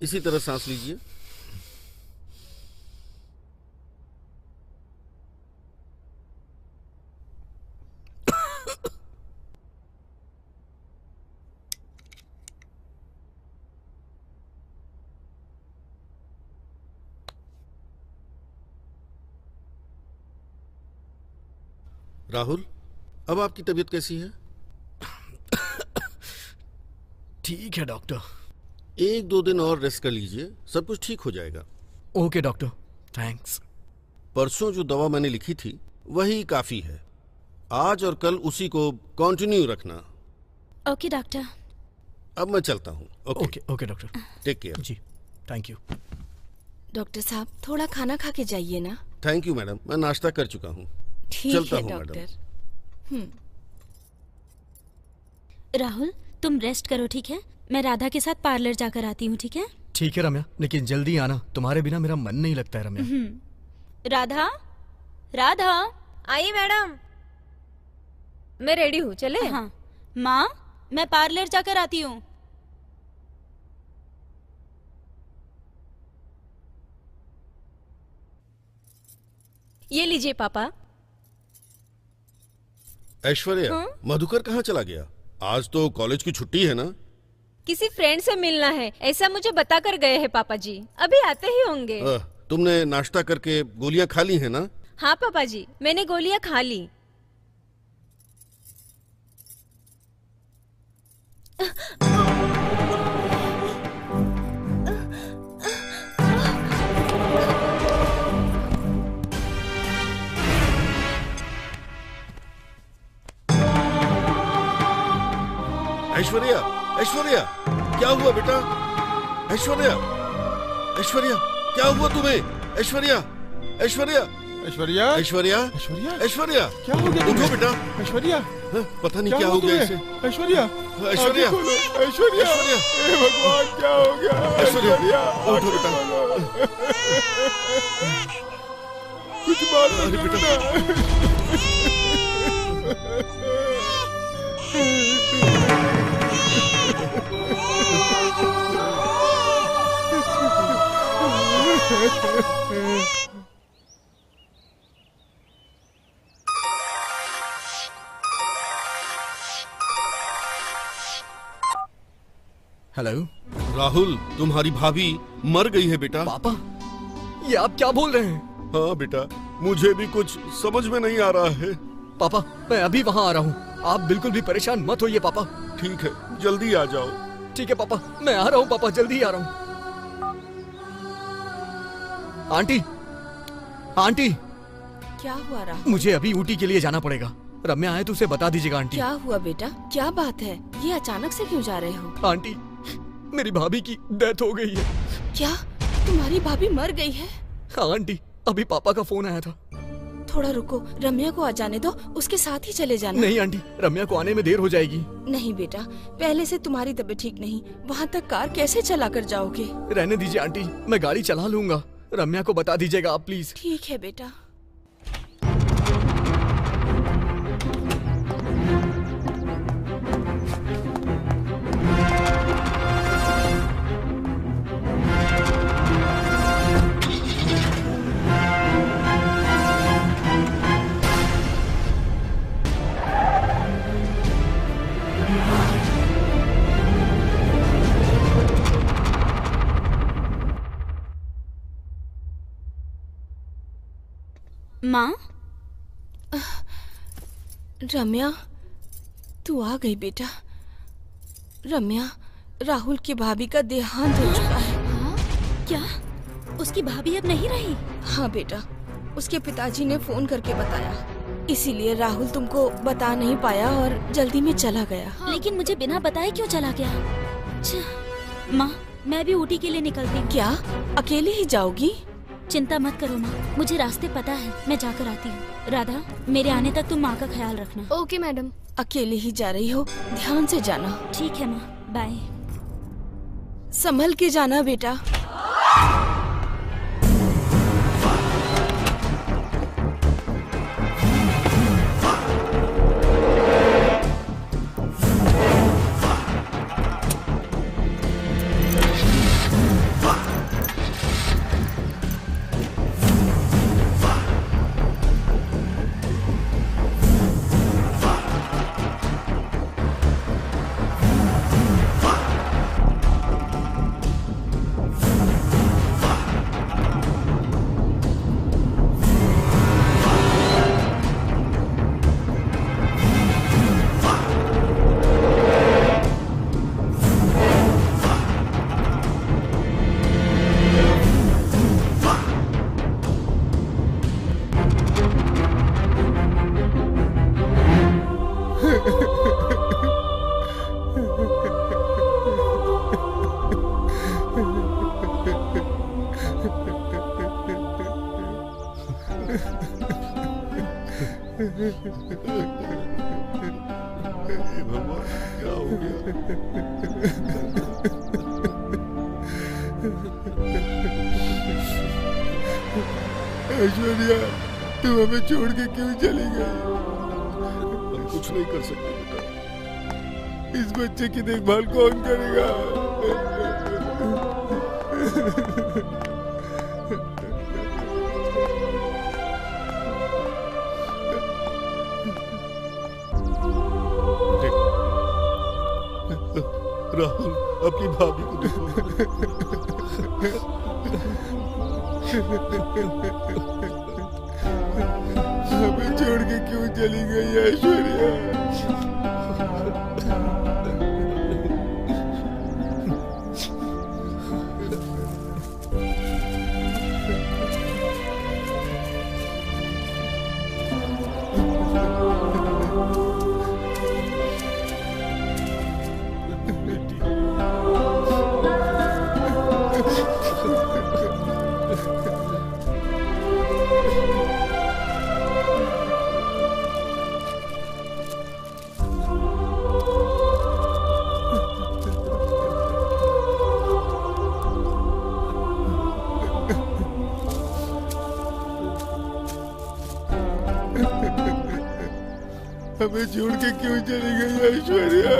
इसी तरह सांस लीजिए। राहुल, अब आपकी तबीयत कैसी है? ठीक है डॉक्टर। 1-2 दिन और रेस्ट कर लीजिए, सब कुछ ठीक हो जाएगा। Okay doctor, thanks. परसों जो दवा मैंने लिखी थी वही काफी है। आज और कल उसी को कंटिन्यू रखना। Okay doctor. अब मैं चलता हूँ। Okay okay doctor, take care. जी थैंक यू। डॉक्टर साहब, थोड़ा खाना खा के जाइए ना। थैंक यू मैडम, मैं नाश्ता कर चुका हूँ। ठीक चलता है हूँ डॉक्टर। राहुल तुम रेस्ट करो, ठीक है? मैं राधा के साथ पार्लर जाकर आती हूँ, ठीक है? ठीक है रम्या, लेकिन जल्दी आना, तुम्हारे बिना मेरा मन नहीं लगता है रम्या। राधा, राधा। आइए मैडम, मैं रेडी हूँ, चले? हाँ माँ, मैं पार्लर जाकर आती हूँ। ये लीजिए पापा। ऐश्वर्या, हाँ? मधुकर कहाँ चला गया? आज तो कॉलेज की छुट्टी है ना? किसी फ्रेंड से मिलना है ऐसा मुझे बता कर गए हैं पापा जी, अभी आते ही होंगे। तुमने नाश्ता करके गोलियां खा ली है ना? हाँ पापा जी, मैंने गोलियां खा ली। ऐश्वर्या, ऐश्वर्या, क्या हुआ बेटा? ऐश्वर्या, ऐश्वर्या, क्या हुआ तुम्हें? ऐश्वर्या, ऐश्वर्या, ऐश्वर्या, ऐश्वर्या, ऐश्वर्या, ऐश्वर्या, क्या हो गया? उठो बेटा। ऐश्वर्या, पता नहीं क्या हो गया इसे। ऐश्वर्या, ऐश्वर्या, ऐश्वर्या, हे भगवान, क्या हो गया? ऐश्वर्या, उठो बेटा। कुछ बात बेटा। हेलो राहुल, तुम्हारी भाभी मर गई है बेटा। पापा, ये आप क्या बोल रहे हैं? हाँ बेटा, मुझे भी कुछ समझ में नहीं आ रहा है। पापा, मैं अभी वहाँ आ रहा हूँ, आप बिल्कुल भी परेशान मत होइए पापा। ठीक है, जल्दी आ जाओ। ठीक है पापा, मैं आ रहा हूँ पापा, जल्दी आ रहा हूँ। आंटी, आंटी, क्या हुआ राहुल? मुझे अभी ऊटी के लिए जाना पड़ेगा। रम्या आए तो उसे बता दीजिएगा आंटी। क्या हुआ बेटा? क्या बात है? ये अचानक से क्यों जा रहे हो? आंटी, मेरी भाभी की डेथ हो गई है। क्या तुम्हारी भाभी मर गई है? हाँ आंटी, अभी पापा का फोन आया था। थोड़ा रुको, रम्या को आ जाने दो, उसके साथ ही चले जाना। नहीं आंटी, रम्या को आने में देर हो जाएगी। नहीं बेटा, पहले से तुम्हारी तबीयत ठीक नहीं, वहाँ तक कार कैसे चला कर जाओगे? रहने दीजिए आंटी, मैं गाड़ी चला लूंगा। रम्या को बता दीजिएगा आप प्लीज। ठीक है बेटा। माँ, रम्या, तू आ गई बेटा। रम्या, राहुल की भाभी का देहांत हो चुका है। हाँ? क्या? उसकी भाभी अब नहीं रही? हाँ बेटा, उसके पिताजी ने फोन करके बताया, इसीलिए राहुल तुमको बता नहीं पाया और जल्दी में चला गया। हाँ। लेकिन मुझे बिना बताए क्यों चला गया? माँ, मैं भी ऊटी के लिए निकलती हूँ। क्या अकेले ही जाओगी? चिंता मत करो माँ, मुझे रास्ते पता है, मैं जाकर आती हूँ। राधा, मेरे आने तक तुम माँ का ख्याल रखना। Okay madam. अकेले ही जा रही हो, ध्यान से जाना। ठीक है माँ, बाय। संभल के जाना बेटा। ऐश्वर्या, तुम हमें छोड़ के क्यों चली गई? हम कुछ नहीं कर सकते बेटा। इस बच्चे की देखभाल कौन करेगा? राहुल, अपनी भाभी को देखो। हमें छोड़ के क्यों चली गई ऐश्वर्या? हमें छोड़ के क्यों चली गई ऐश्वर्या?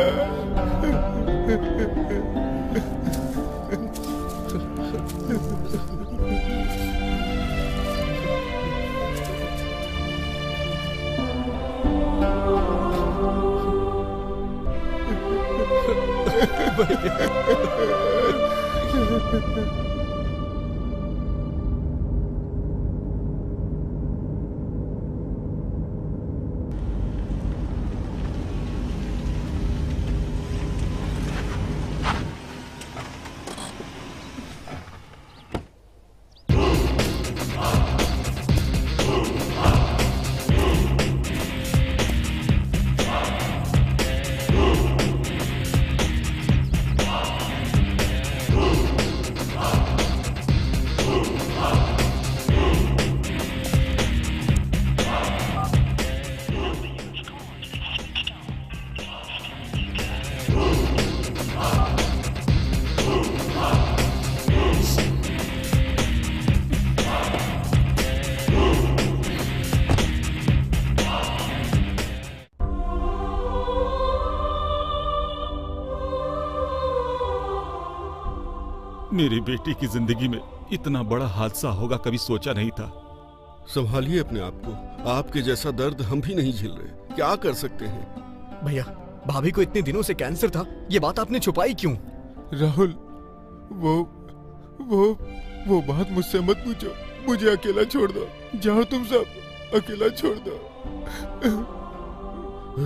मेरी बेटी की जिंदगी में इतना बड़ा हादसा होगा कभी सोचा नहीं था। संभालिए अपने आप को, आपके जैसा दर्द हम भी नहीं झेल रहे, क्या कर सकते हैं? भैया, भाभी को इतने दिनों से कैंसर था, ये बात आपने छुपाई क्यों? राहुल, वो बात मुझसे मत पूछो, मुझे अकेला छोड़ दो, जाओ तुम सब, अकेला छोड़ दो।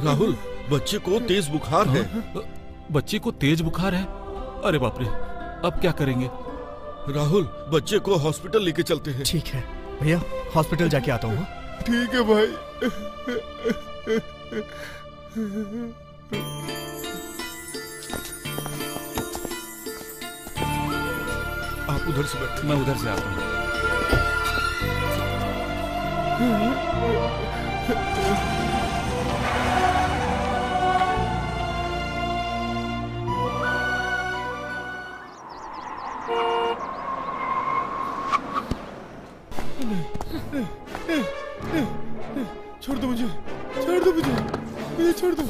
राहुल, बच्चे को तेज बुखार है। बच्चे को तेज बुखार है? अरे बाप रे, अब क्या करेंगे? राहुल, बच्चे को हॉस्पिटल लेके चलते हैं। ठीक है भैया, हॉस्पिटल जाके आता हूँ। ठीक है भाई। आप उधर से बैठो, मैं उधर से आता हूँ। छोड़ दो मुझे, छोड़ दो मुझे छोड़ दो।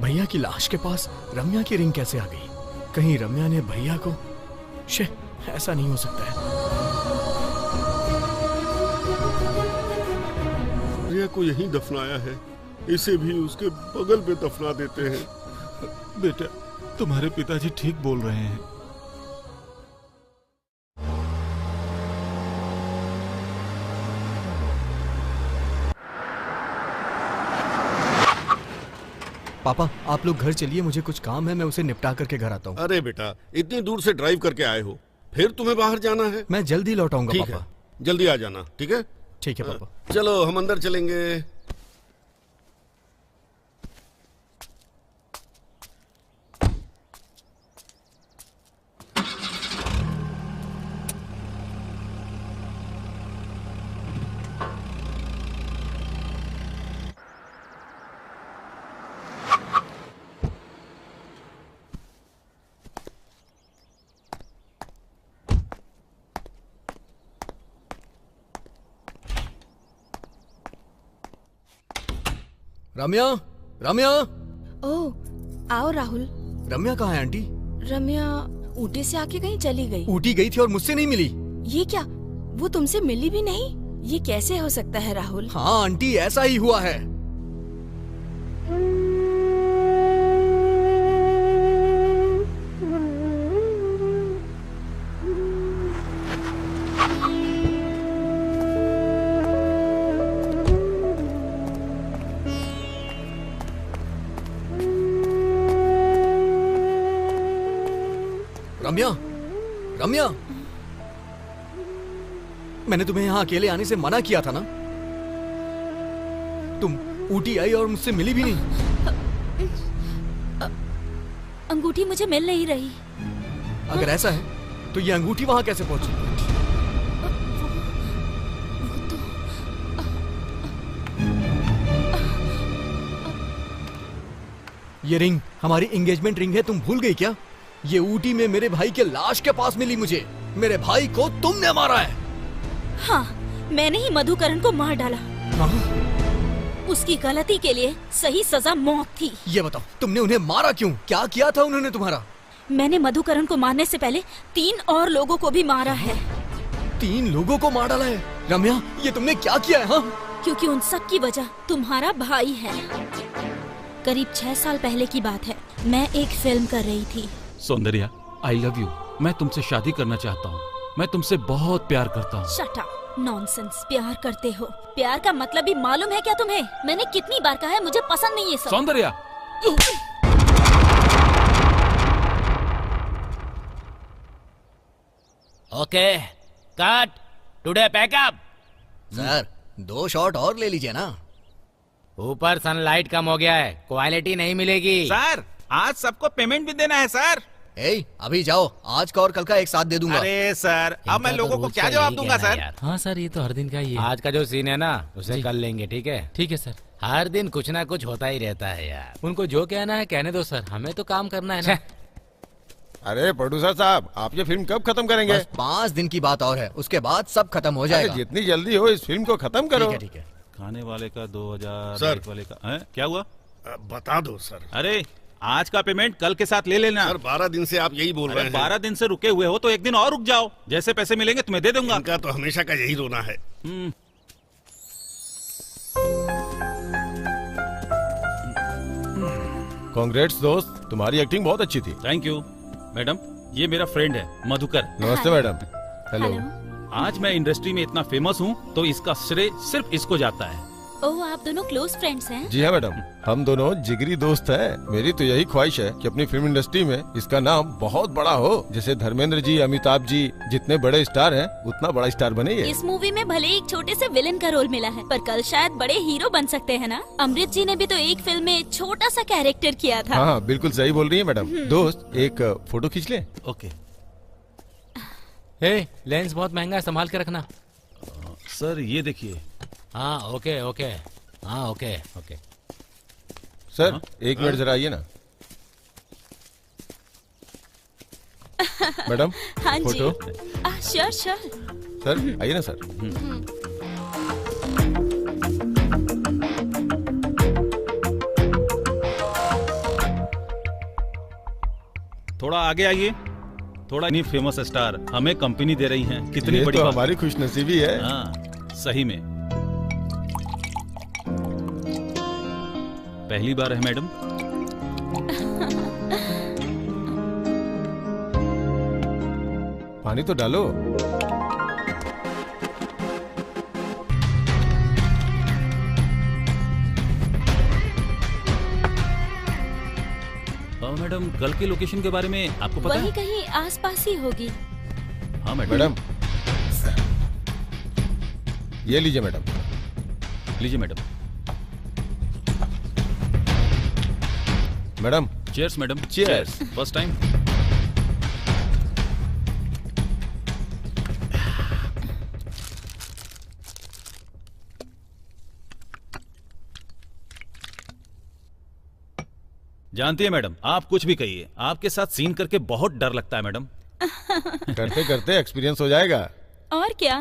भैया की लाश के पास रम्या की रिंग कैसे आ गई? कहीं रम्या ने भैया को? शे, ऐसा नहीं हो सकता है। भैया को यहीं दफनाया है, इसे भी उसके बगल में दफना देते हैं। बेटा, तुम्हारे पिताजी ठीक बोल रहे हैं। पापा, आप लोग घर चलिए, मुझे कुछ काम है, मैं उसे निपटा करके घर आता हूँ। अरे बेटा, इतनी दूर से ड्राइव करके आए हो, फिर तुम्हें बाहर जाना है? मैं जल्दी लौट आऊंगा पापा। है, जल्दी आ जाना, ठीक है? ठीक है पापा। चलो हम अंदर चलेंगे। रम्या, रम्या। ओह, आओ राहुल। रम्या कहाँ है आंटी? रम्या ऊटी से आके कहीं चली गई। ऊटी गई थी और मुझसे नहीं मिली। ये क्या, वो तुमसे मिली भी नहीं? ये कैसे हो सकता है राहुल? हाँ आंटी, ऐसा ही हुआ है। रम्या, रम्या, मैंने तुम्हें यहाँ अकेले आने से मना किया था ना? तुम ऊटी आई और मुझसे मिली भी नहीं। अंगूठी मुझे मिल नहीं रही। अगर ऐसा है तो ये अंगूठी वहां कैसे पहुंची? ये रिंग हमारी एंगेजमेंट रिंग है, तुम भूल गई क्या? ये ऊटी में मेरे भाई के लाश के पास मिली मुझे। मेरे भाई को तुमने मारा है। हाँ, मैंने ही मधुकरण को मार डाला। उसकी गलती के लिए सही सजा मौत थी। ये बताओ, तुमने उन्हें मारा क्यों? क्या किया था उन्होंने तुम्हारा? मैंने मधुकरण को मारने से पहले 3 और लोगों को भी मारा है। 3 लोगों को मार डाला है? रम्या, ये तुमने क्या किया है? हाँ? क्योंकि उन सब की वजह तुम्हारा भाई है। करीब 6 साल पहले की बात है, मैं एक फिल्म कर रही थी। सौंदर्या, आई लव यू। मैं तुमसे शादी करना चाहता हूँ। मैं तुमसे बहुत प्यार करता हूँ। Shut up, nonsense. प्यार करते हो? प्यार का मतलब भी मालूम है क्या तुम्हें? मैंने कितनी बार कहा है मुझे पसंद नहीं है सब। Soundarya, okay, cut, today pack up. Sir, 2 shot और ले लीजिए ना। ऊपर सनलाइट कम हो गया है, क्वालिटी नहीं मिलेगी। सर, आज सबको पेमेंट भी देना है सर। अभी जाओ, आज का और कल का एक साथ दे दूंगा। अरे सर, अब मैं लोगों को क्या जवाब दूंगा सर? हाँ सर, ये तो हर दिन का ही है। आज का जो सीन है ना, उसे कर लेंगे, ठीक है? ठीक है सर। हर दिन कुछ ना कुछ होता ही रहता है यार। उनको जो कहना है कहने दो सर, हमें तो काम करना है ना। अरे प्रोड्यूसर साहब, आप ये फिल्म कब खत्म करेंगे? बस 5 दिन की बात और है, उसके बाद सब खत्म हो जाएगा। जितनी जल्दी हो इस फिल्म को खत्म करो। ठीक है। खाने वाले का 2000, सर। लाइट वाले का है? क्या हुआ? बता दो सर। अरे आज का पेमेंट कल के साथ ले लेना। सर 12 दिन से आप यही बोल रहे हैं। 12 दिन से रुके हुए हो तो एक दिन और रुक जाओ। जैसे पैसे मिलेंगे तुम्हें दे दूंगा। इनका तो हमेशा का यही रोना है। कांग्रेट्स दोस्त, तुम्हारी एक्टिंग बहुत अच्छी थी। Thank you madam. ये मेरा फ्रेंड है मधुकर। नमस्ते मैडम। हेलो। आज मैं इंडस्ट्री में इतना फेमस हूँ तो इसका श्रेय सिर्फ इसको जाता है। ओह, आप दोनों क्लोज फ्रेंड्स हैं? जी हाँ मैडम, हम दोनों जिगरी दोस्त हैं। मेरी तो यही ख्वाहिश है कि अपनी फिल्म इंडस्ट्री में इसका नाम बहुत बड़ा हो। जैसे धर्मेंद्र जी, अमिताभ जी जितने बड़े स्टार हैं, उतना बड़ा स्टार बने ये। इस मूवी में भले एक छोटे से विलेन का रोल मिला है, पर कल शायद बड़े हीरो बन सकते हैं ना? अमृत जी ने भी तो एक फिल्म में छोटा सा कैरेक्टर किया था। हाँ, बिल्कुल सही बोल रही है मैडम। दोस्त, एक फोटो खींच ले। ओके। हे, लेंस बहुत महंगा है, संभाल के रखना। सर ये देखिए। हाँ ओके ओके, हाँ ओके ओके। सर एक मिनट जरा आइए ना। मैडम हाँ जी। फोटो। Sure sure. सर आइए ना सर। थोड़ा आगे आइए। थोड़ा नहीं, फेमस स्टार हमें कंपनी दे रही है। कितनी ये बड़ी तो बात। हमारी खुशनसीबी है। हाँ, सही में पहली बार है मैडम। पानी तो डालो। मैडम, कल की लोकेशन के बारे में आपको पता वही है? कहीं आसपास ही होगी। हाँ मैडम, ये लीजिए मैडम। लीजिए madam. Madam cheers madam. Cheers. First time. जानती है मैडम, आप कुछ भी कहिए, आपके साथ सीन करके बहुत डर लगता है मैडम। करते करते एक्सपीरियंस हो जाएगा। और क्या?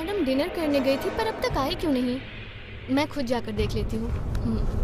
मैडम डिनर करने गई थी पर अब तक आए क्यों नहीं? मैं खुद जाकर देख लेती हूँ।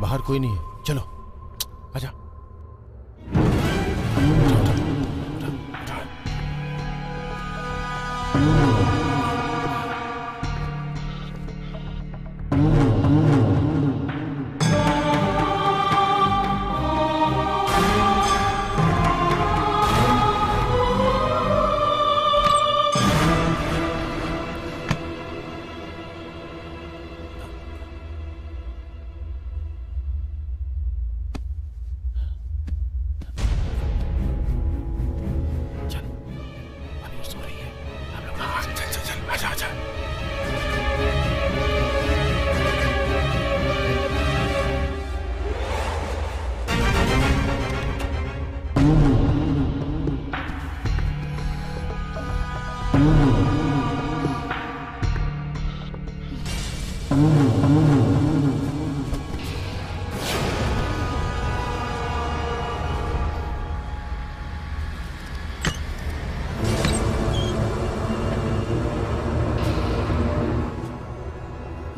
बाहर कोई नहीं है, चलो आजा।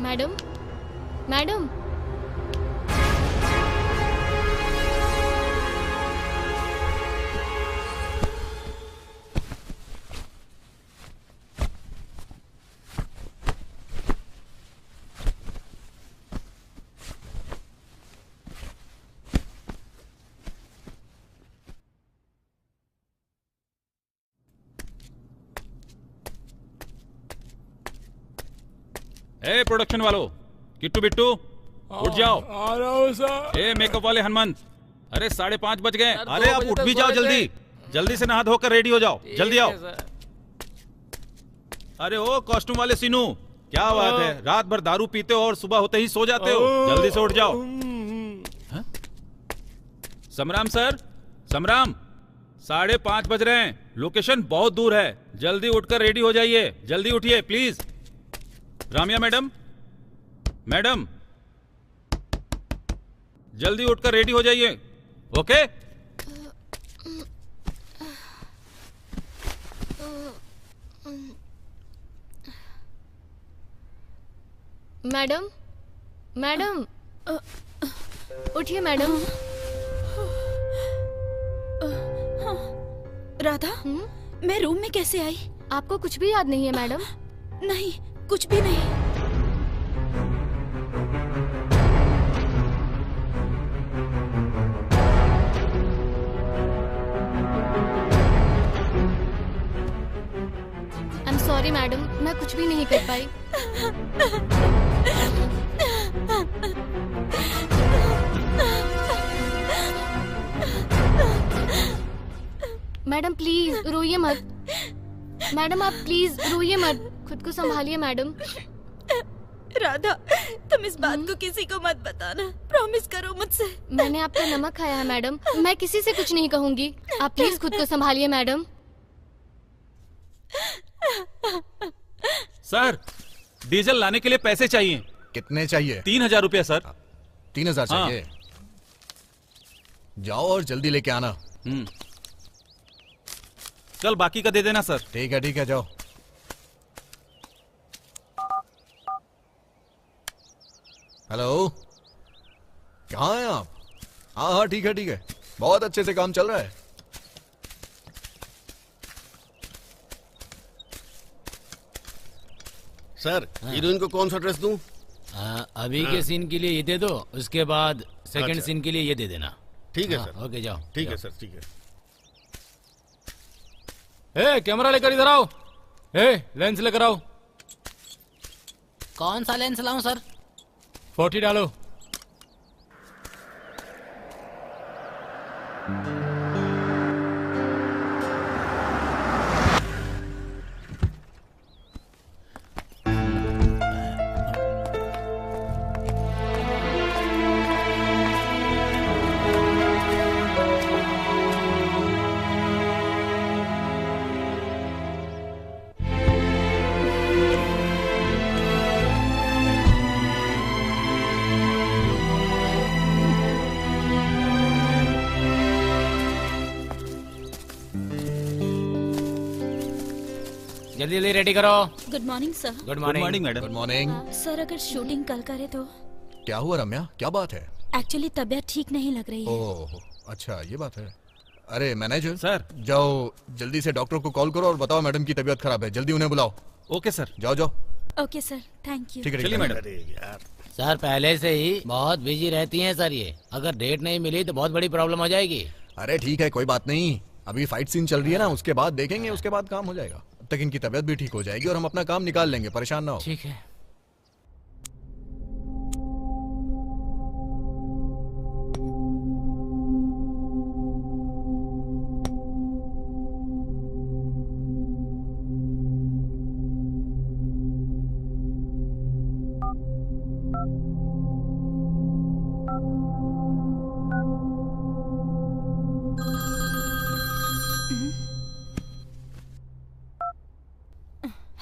मैडम, मैडम, ए प्रोडक्शन वालों, किट्टू बिट्टू उठ जाओ। आ रहा हूँ सर। ए मेकअप वाले हनुमंत, अरे 5:30 बज गए। अरे आप उठ भी जाओ, जल्दी जल्दी से नहा धोकर रेडी हो जाओ, जल्दी आओ। अरे ओ कॉस्ट्यूम वाले सीनू, क्या बात है, रात भर दारू पीते हो और सुबह होते ही सो जाते हो, जल्दी से उठ जाओ। हाँ? समराम सर, समराम, 5:30 बज रहे हैं, लोकेशन बहुत दूर है, जल्दी उठकर रेडी हो जाइए, जल्दी उठिए प्लीज। रामिया मैडम, मैडम जल्दी उठकर रेडी हो जाइए, ओके? मैडम, मैडम, उठिए मैडम। राधा, मैं रूम में कैसे आई? आपको कुछ भी याद नहीं है मैडम? नहीं, कुछ भी नहीं। आई एम सॉरी मैडम, मैं कुछ भी नहीं कर पाई। मैडम प्लीज रोइए मत। मैडम आप प्लीज रोइए मत, खुद को संभालिए मैडम। राधा, तुम इस बात को किसी को मत बताना, प्रॉमिस करो मुझसे। मैंने आपका नमक खाया है मैडम, मैं किसी से कुछ नहीं कहूंगी। आप प्लीज खुद को संभालिए मैडम। सर डीजल लाने के लिए पैसे चाहिए। कितने चाहिए? 3000 रुपया सर। 3000 चाहिए? जाओ और जल्दी लेके आना। कल बाकी का दे देना सर। ठीक है जाओ। हेलो, कहाँ हैं आप? हाँ ठीक है, बहुत अच्छे से काम चल रहा है। सर, हीरोइन को कौन सा ड्रेस दूं? अभी के सीन के लिए ये दे दो, उसके बाद सेकंड अच्छा। सीन के लिए ये दे देना। ठीक है सर। ओके जाओ। ठीक है सर, ठीक है। कैमरा लेकर इधर आओ। लेंस लेकर आओ। कौन सा लेंस लाऊं सर? 40 डालो। जल्दी जल्दी रेडी करो। Good morning sir. Good morning madam. Good morning. Sir अगर शूटिंग कल करे तो? क्या हुआ रम्या, क्या बात है? एक्चुअली तबीयत ठीक नहीं लग रही है। ओह अच्छा, ये बात है। अरे मैनेजर सर, जाओ जल्दी से डॉक्टर को कॉल करो और बताओ मैडम की तबीयत खराब है, जल्दी उन्हें बुलाओ। Okay sir. जाओ। Okay sir, thank you. ठीक है चलिए मैडम। अरे यार, सर पहले से ही बहुत बिजी रहती हैं सर ये। अगर डेट नहीं मिली तो बहुत बड़ी प्रॉब्लम हो जाएगी। अरे ठीक है, कोई बात नहीं, अभी फाइट सीन चल रही है ना, उसके बाद देखेंगे, उसके बाद काम हो जाएगा। तब तक इनकी तबीयत भी ठीक हो जाएगी और हम अपना काम निकाल लेंगे, परेशान ना हो। ठीक है।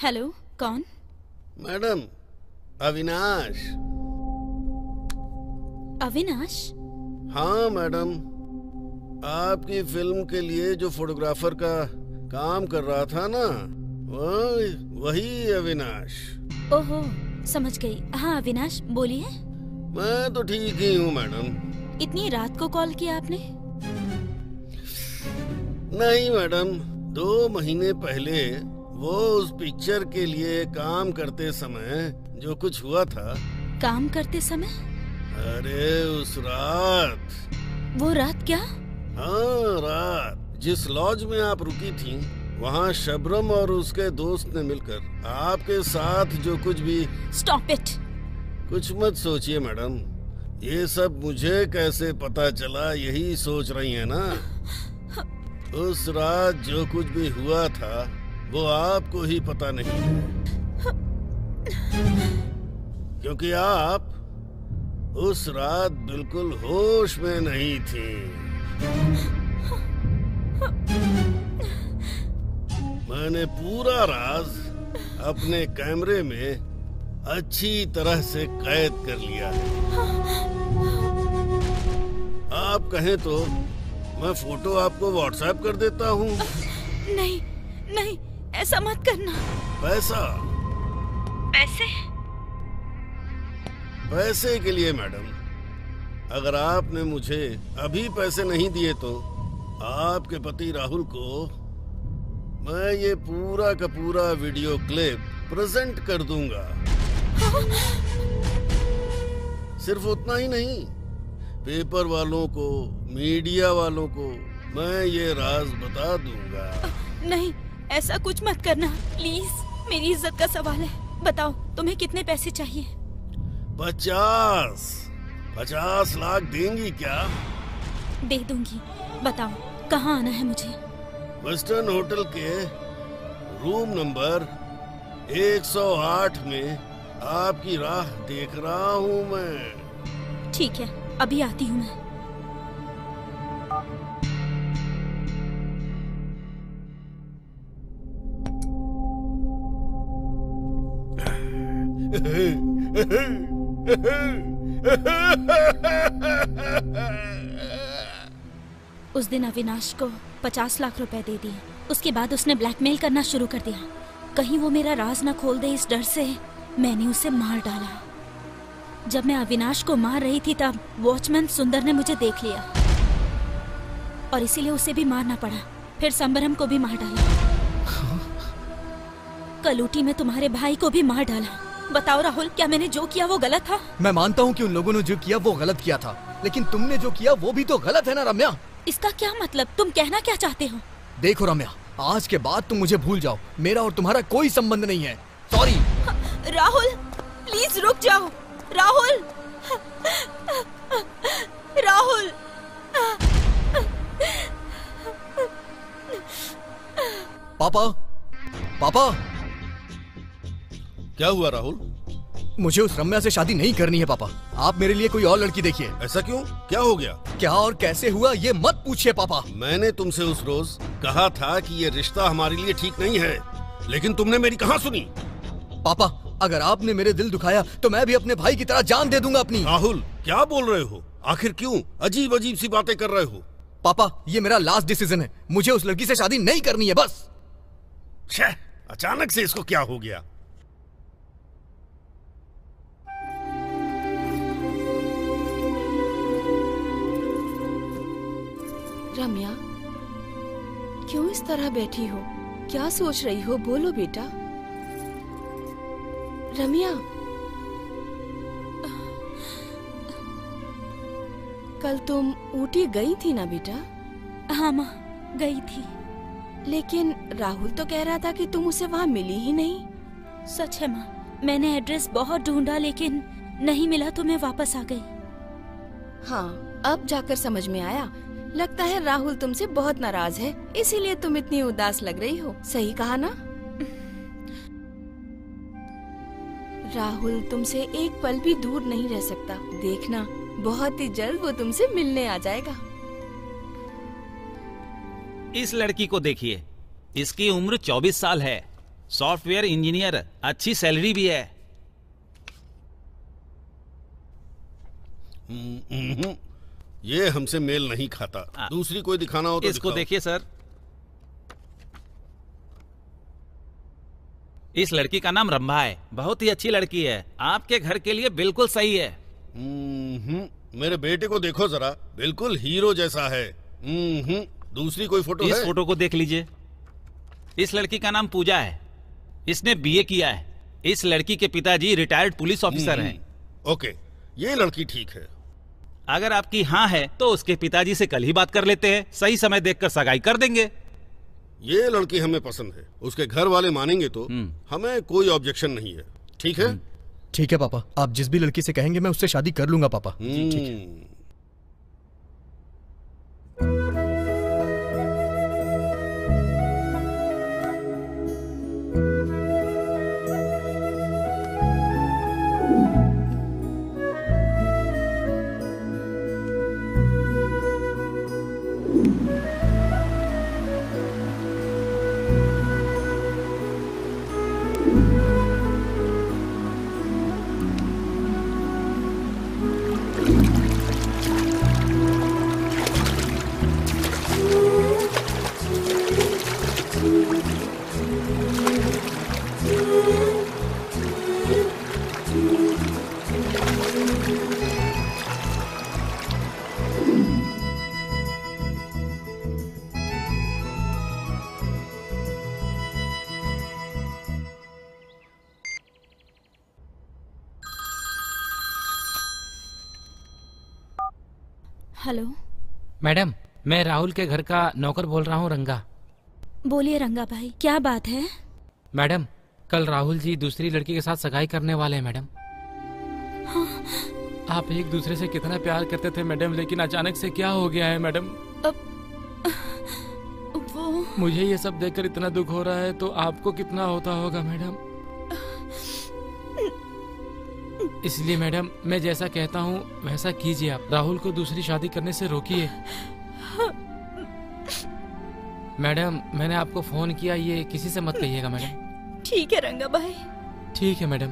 हेलो, कौन? मैडम, अविनाश। अविनाश? हाँ मैडम, आपकी फिल्म के लिए जो फोटोग्राफर का काम कर रहा था ना, वही अविनाश। ओहो, समझ गई। हाँ अविनाश, बोलिए। मैं तो ठीक ही हूँ मैडम। इतनी रात को कॉल किया आपने? नहीं मैडम, 2 महीने पहले वो उस पिक्चर के लिए काम करते समय जो कुछ हुआ था। काम करते समय? अरे उस रात। वो रात क्या? हाँ रात, जिस लॉज में आप रुकी थी, वहाँ शबरम और उसके दोस्त ने मिलकर आपके साथ जो कुछ भी। Stop it. कुछ मत सोचिए मैडम, ये सब मुझे कैसे पता चला यही सोच रही है ना। उस रात जो कुछ भी हुआ था वो आपको ही पता नहीं है, क्योंकि आप उस रात बिल्कुल होश में नहीं थी। मैंने पूरा राज अपने कैमरे में अच्छी तरह से कैद कर लिया है। आप कहें तो मैं फोटो आपको व्हाट्सएप कर देता हूँ। नहीं नहीं, ऐसा मत करना। पैसा? पैसे? पैसे के लिए मैडम, अगर आपने मुझे अभी पैसे नहीं दिए तो आपके पति राहुल को मैं ये पूरा का पूरा वीडियो क्लिप प्रेजेंट कर दूंगा। सिर्फ उतना ही नहीं, पेपर वालों को, मीडिया वालों को मैं ये राज बता दूंगा। नहीं, ऐसा कुछ मत करना प्लीज, मेरी इज्जत का सवाल है। बताओ तुम्हें कितने पैसे चाहिए? 50 लाख देंगी क्या? दे दूंगी। बताओ कहाँ आना है मुझे? वेस्टर्न होटल के रूम नंबर 108 में आपकी राह देख रहा हूँ मैं। ठीक है, अभी आती हूँ मैं। उस दिन अविनाश को 50 लाख रुपए दे दिए। उसके बाद उसने ब्लैकमेल करना शुरू कर दिया। कहीं वो मेरा राज न खोल दे, इस डर से मैंने उसे मार डाला। जब मैं अविनाश को मार रही थी तब वॉचमैन सुंदर ने मुझे देख लिया और इसीलिए उसे भी मारना पड़ा। फिर संबरम को भी मार डाला। कलूटी में तुम्हारे भाई को भी मार डाला। बताओ राहुल, क्या मैंने जो किया वो गलत था? मैं मानता हूँ कि उन लोगों ने जो किया वो गलत किया था, लेकिन तुमने जो किया वो भी तो गलत है ना रम्या। इसका क्या मतलब? तुम कहना क्या चाहते हो? देखो रम्या, आज के बाद तुम मुझे भूल जाओ। मेरा और तुम्हारा कोई संबंध नहीं है। सॉरी। राहुल प्लीज रुक जाओ। राहुल, राहुल। पापा, पापा। क्या हुआ राहुल? मुझे उस रम्या से शादी नहीं करनी है पापा। आप मेरे लिए कोई और लड़की देखिए। ऐसा क्यों? क्या हो गया? क्या और कैसे हुआ ये मत पूछिए पापा। मैंने तुमसे उस रोज कहा था कि ये रिश्ता हमारे लिए ठीक नहीं है, लेकिन तुमने मेरी कहाँ सुनी? पापा, अगर आपने मेरे दिल दुखाया तो मैं भी अपने भाई की तरह जान दे दूंगा अपनी। राहुल, क्या बोल रहे हो? आखिर क्यों अजीब अजीब सी बातें कर रहे हो? पापा, ये मेरा लास्ट डिसीजन है। मुझे उस लड़की से शादी नहीं करनी है बस। अचानक से इसको क्या हो गया? रम्या, क्यों इस तरह बैठी हो? क्या सोच रही हो? बोलो बेटा। रम्या, कल तुम ऊटी गई थी ना बेटा? हाँ माँ, गई थी। लेकिन राहुल तो कह रहा था कि तुम उसे वहाँ मिली ही नहीं। सच है माँ, मैंने एड्रेस बहुत ढूंढा लेकिन नहीं मिला तो मैं वापस आ गई। हाँ, अब जाकर समझ में आया। लगता है राहुल तुमसे बहुत नाराज है, इसीलिए तुम इतनी उदास लग रही हो। सही कहा ना? राहुल तुमसे एक पल भी दूर नहीं रह सकता। देखना, बहुत ही जल्द वो तुमसे मिलने आ जाएगा। इस लड़की को देखिए, इसकी उम्र 24 साल है, सॉफ्टवेयर इंजीनियर, अच्छी सैलरी भी है। ये हमसे मेल नहीं खाता। दूसरी कोई दिखाना हो तो इसको देखिए सर। इस लड़की का नाम रंभा है, बहुत ही अच्छी लड़की है, आपके घर के लिए बिल्कुल सही है। मेरे बेटे को देखो जरा, बिल्कुल हीरो जैसा है। दूसरी कोई फोटो है? इस फोटो को देख लीजिए। इस लड़की का नाम पूजा है, इसने बीए किया है। इस लड़की के पिताजी रिटायर्ड पुलिस ऑफिसर हैं। ओके, ये लड़की ठीक है। अगर आपकी हाँ है तो उसके पिताजी से कल ही बात कर लेते हैं, सही समय देखकर सगाई कर देंगे। ये लड़की हमें पसंद है, उसके घर वाले मानेंगे तो हमें कोई ऑब्जेक्शन नहीं है। ठीक है? ठीक है पापा, आप जिस भी लड़की से कहेंगे मैं उससे शादी कर लूंगा पापा। ठीक है। हेलो मैडम, मैं राहुल के घर का नौकर बोल रहा हूँ, रंगा। बोलिए रंगा भाई, क्या बात है? मैडम, कल राहुल जी दूसरी लड़की के साथ सगाई करने वाले हैं मैडम। हाँ। आप एक दूसरे से कितना प्यार करते थे मैडम, लेकिन अचानक से क्या हो गया है मैडम? वो मुझे ये सब देखकर इतना दुख हो रहा है तो आपको कितना होता होगा मैडम। इसलिए मैडम, मैं जैसा कहता हूँ वैसा कीजिए। आप राहुल को दूसरी शादी करने से रोकिए। मैडम, मैंने आपको फोन किया, ये किसी से मत कहिएगा मैडम। ठीक है रंगा भाई। ठीक है मैडम।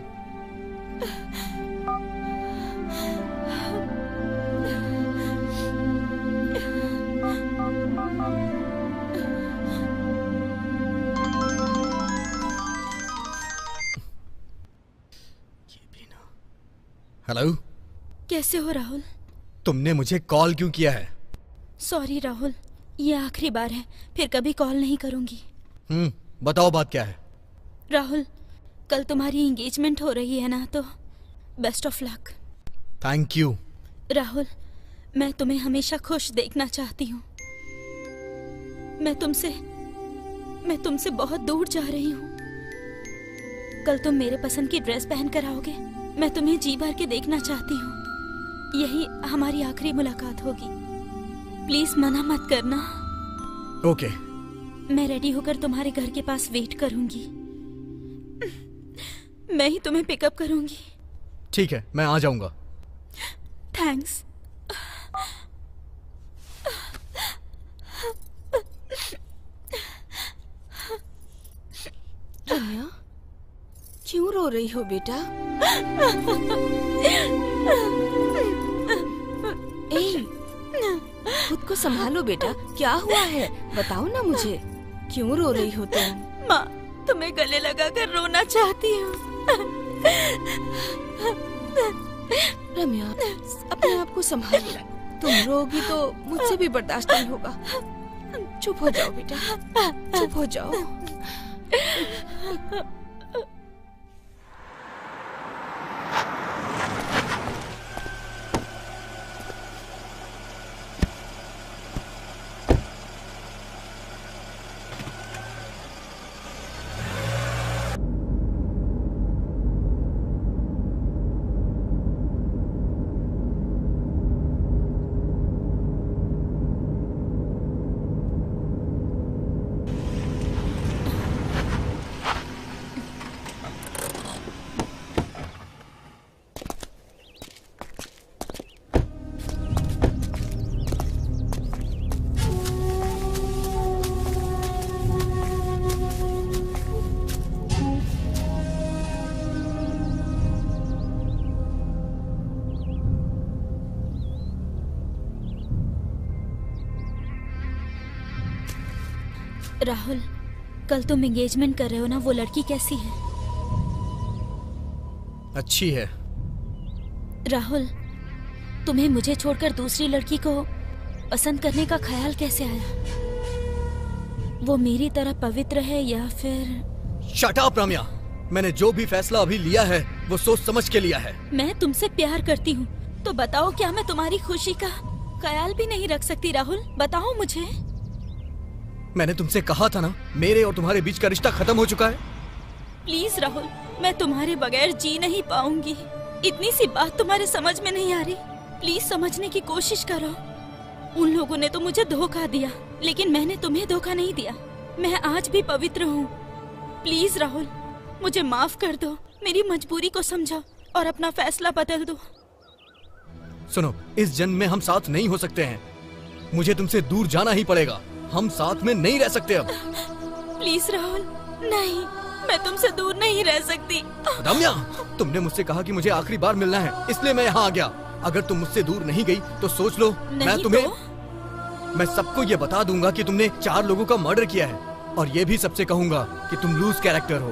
हेलो। कैसे हो राहुल? तुमने मुझे कॉल क्यों किया है? सॉरी राहुल, ये आखिरी बार है, फिर कभी कॉल नहीं करूंगी। बताओ बात क्या है? राहुल, कल तुम्हारी एंगेजमेंट हो रही है ना, तो best of luck. Thank you. Rahul, मैं तुम्हें हमेशा खुश देखना चाहती हूँ। मैं तुमसे बहुत दूर जा रही हूँ। कल तुम मेरे पसंद की ड्रेस पहन कर आओगे। मैं तुम्हें जी भर के देखना चाहती हूँ। यही हमारी आखिरी मुलाकात होगी। प्लीज मना मत करना। ओके। मैं रेडी होकर तुम्हारे घर के पास वेट करूंगी। मैं ही तुम्हें पिकअप करूंगी। ठीक है, मैं आ जाऊंगा। थैंक्स। रम्या, क्यों रो रही हो बेटा? ए, खुद को संभालो बेटा, क्या हुआ है? बताओ ना मुझे, क्यों रो रही हो तुम? माँ, तुम्हें गले लगाकर रोना चाहती हूँ। रम्या, अपने आप को संभालो। तुम रोगी तो मुझसे भी बर्दाश्त नहीं होगा। चुप हो जाओ बेटा, चुप हो जाओ। राहुल, कल तुम एंगेजमेंट कर रहे हो ना, वो लड़की कैसी है? अच्छी है। राहुल, तुम्हें मुझे छोड़कर दूसरी लड़की को पसंद करने का ख्याल कैसे आया? वो मेरी तरह पवित्र है या फिर? शट अप रम्या, मैंने जो भी फैसला अभी लिया है वो सोच समझ के लिया है। मैं तुमसे प्यार करती हूँ, तो बताओ क्या मैं तुम्हारी खुशी का ख्याल भी नहीं रख सकती? राहुल, बताओ मुझे। मैंने तुमसे कहा था ना, मेरे और तुम्हारे बीच का रिश्ता खत्म हो चुका है। प्लीज राहुल, मैं तुम्हारे बगैर जी नहीं पाऊंगी। इतनी सी बात तुम्हारे समझ में नहीं आ रही? प्लीज समझने की कोशिश करो। उन लोगों ने तो मुझे धोखा दिया, लेकिन मैंने तुम्हें धोखा नहीं दिया। मैं आज भी पवित्र हूँ। प्लीज राहुल, मुझे माफ कर दो, मेरी मजबूरी को समझो और अपना फैसला बदल दो। सुनो, इस जन्म में हम साथ नहीं हो सकते हैं। मुझे तुमसे दूर जाना ही पड़ेगा। हम साथ में नहीं रह सकते अब। प्लीज राहुल, नहीं, मैं तुमसे दूर नहीं रह सकती। रम्या, तुमने मुझसे कहा कि मुझे आखिरी बार मिलना है, इसलिए मैं यहाँ आ गया। अगर तुम मुझसे दूर नहीं गई तो सोच लो, मैं सबको ये बता दूंगा कि तुमने 4 लोगों का मर्डर किया है, और ये भी सबसे कहूंगा कि तुम लूज कैरेक्टर हो।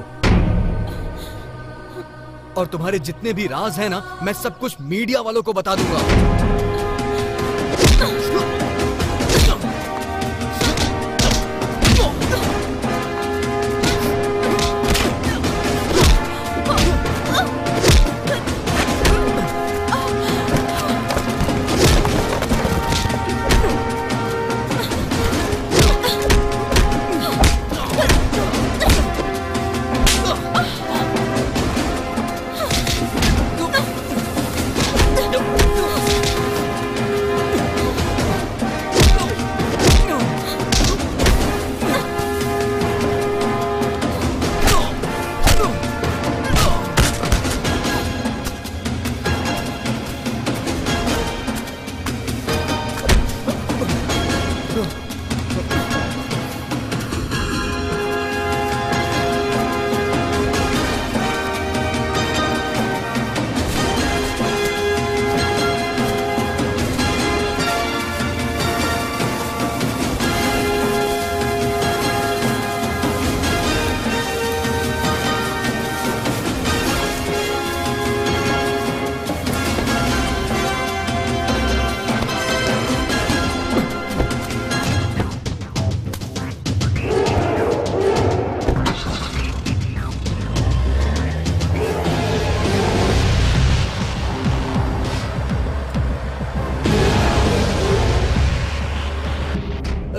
और तुम्हारे जितने भी राज हैं ना, मैं सब कुछ मीडिया वालों को बता दूंगा।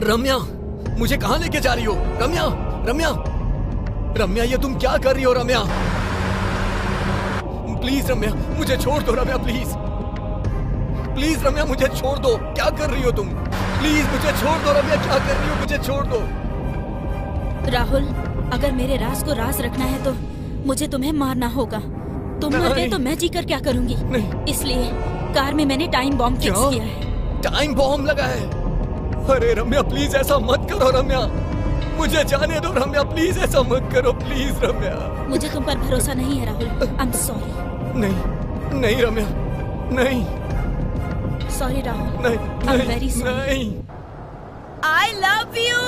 रम्या, मुझे कहाँ लेके जा रही हो? रम्या, रम्या, रम्या, ये तुम क्या कर रही हो? रम्या, प्लीज रम्या, मुझे छोड़ दो रम्या, प्लीज प्लीज रम्या, मुझे छोड़ दो। क्या कर रही हो तुम? प्लीज मुझे छोड़ दो रम्या, क्या कर रही हो? मुझे छोड़ दो। राहुल, अगर मेरे राज को राज रखना है तो मुझे तुम्हें मारना होगा। तुम मर गए तो मैं जीकर क्या करूंगी? इसलिए कार में मैंने टाइम बॉम्ब फिक्स किया है। टाइम बॉम्ब लगा है? अरे रम्या, प्लीज ऐसा मत करो रम्या, मुझे जाने दो रम्या, प्लीज ऐसा मत करो, प्लीज रम्या। मुझे तुम पर भरोसा नहीं है राहुल, आई एम सॉरी। नहीं नहीं रम्या, नहीं। सॉरी राहुल, नहीं, आई एम वेरी सॉरी। नहीं। I love you.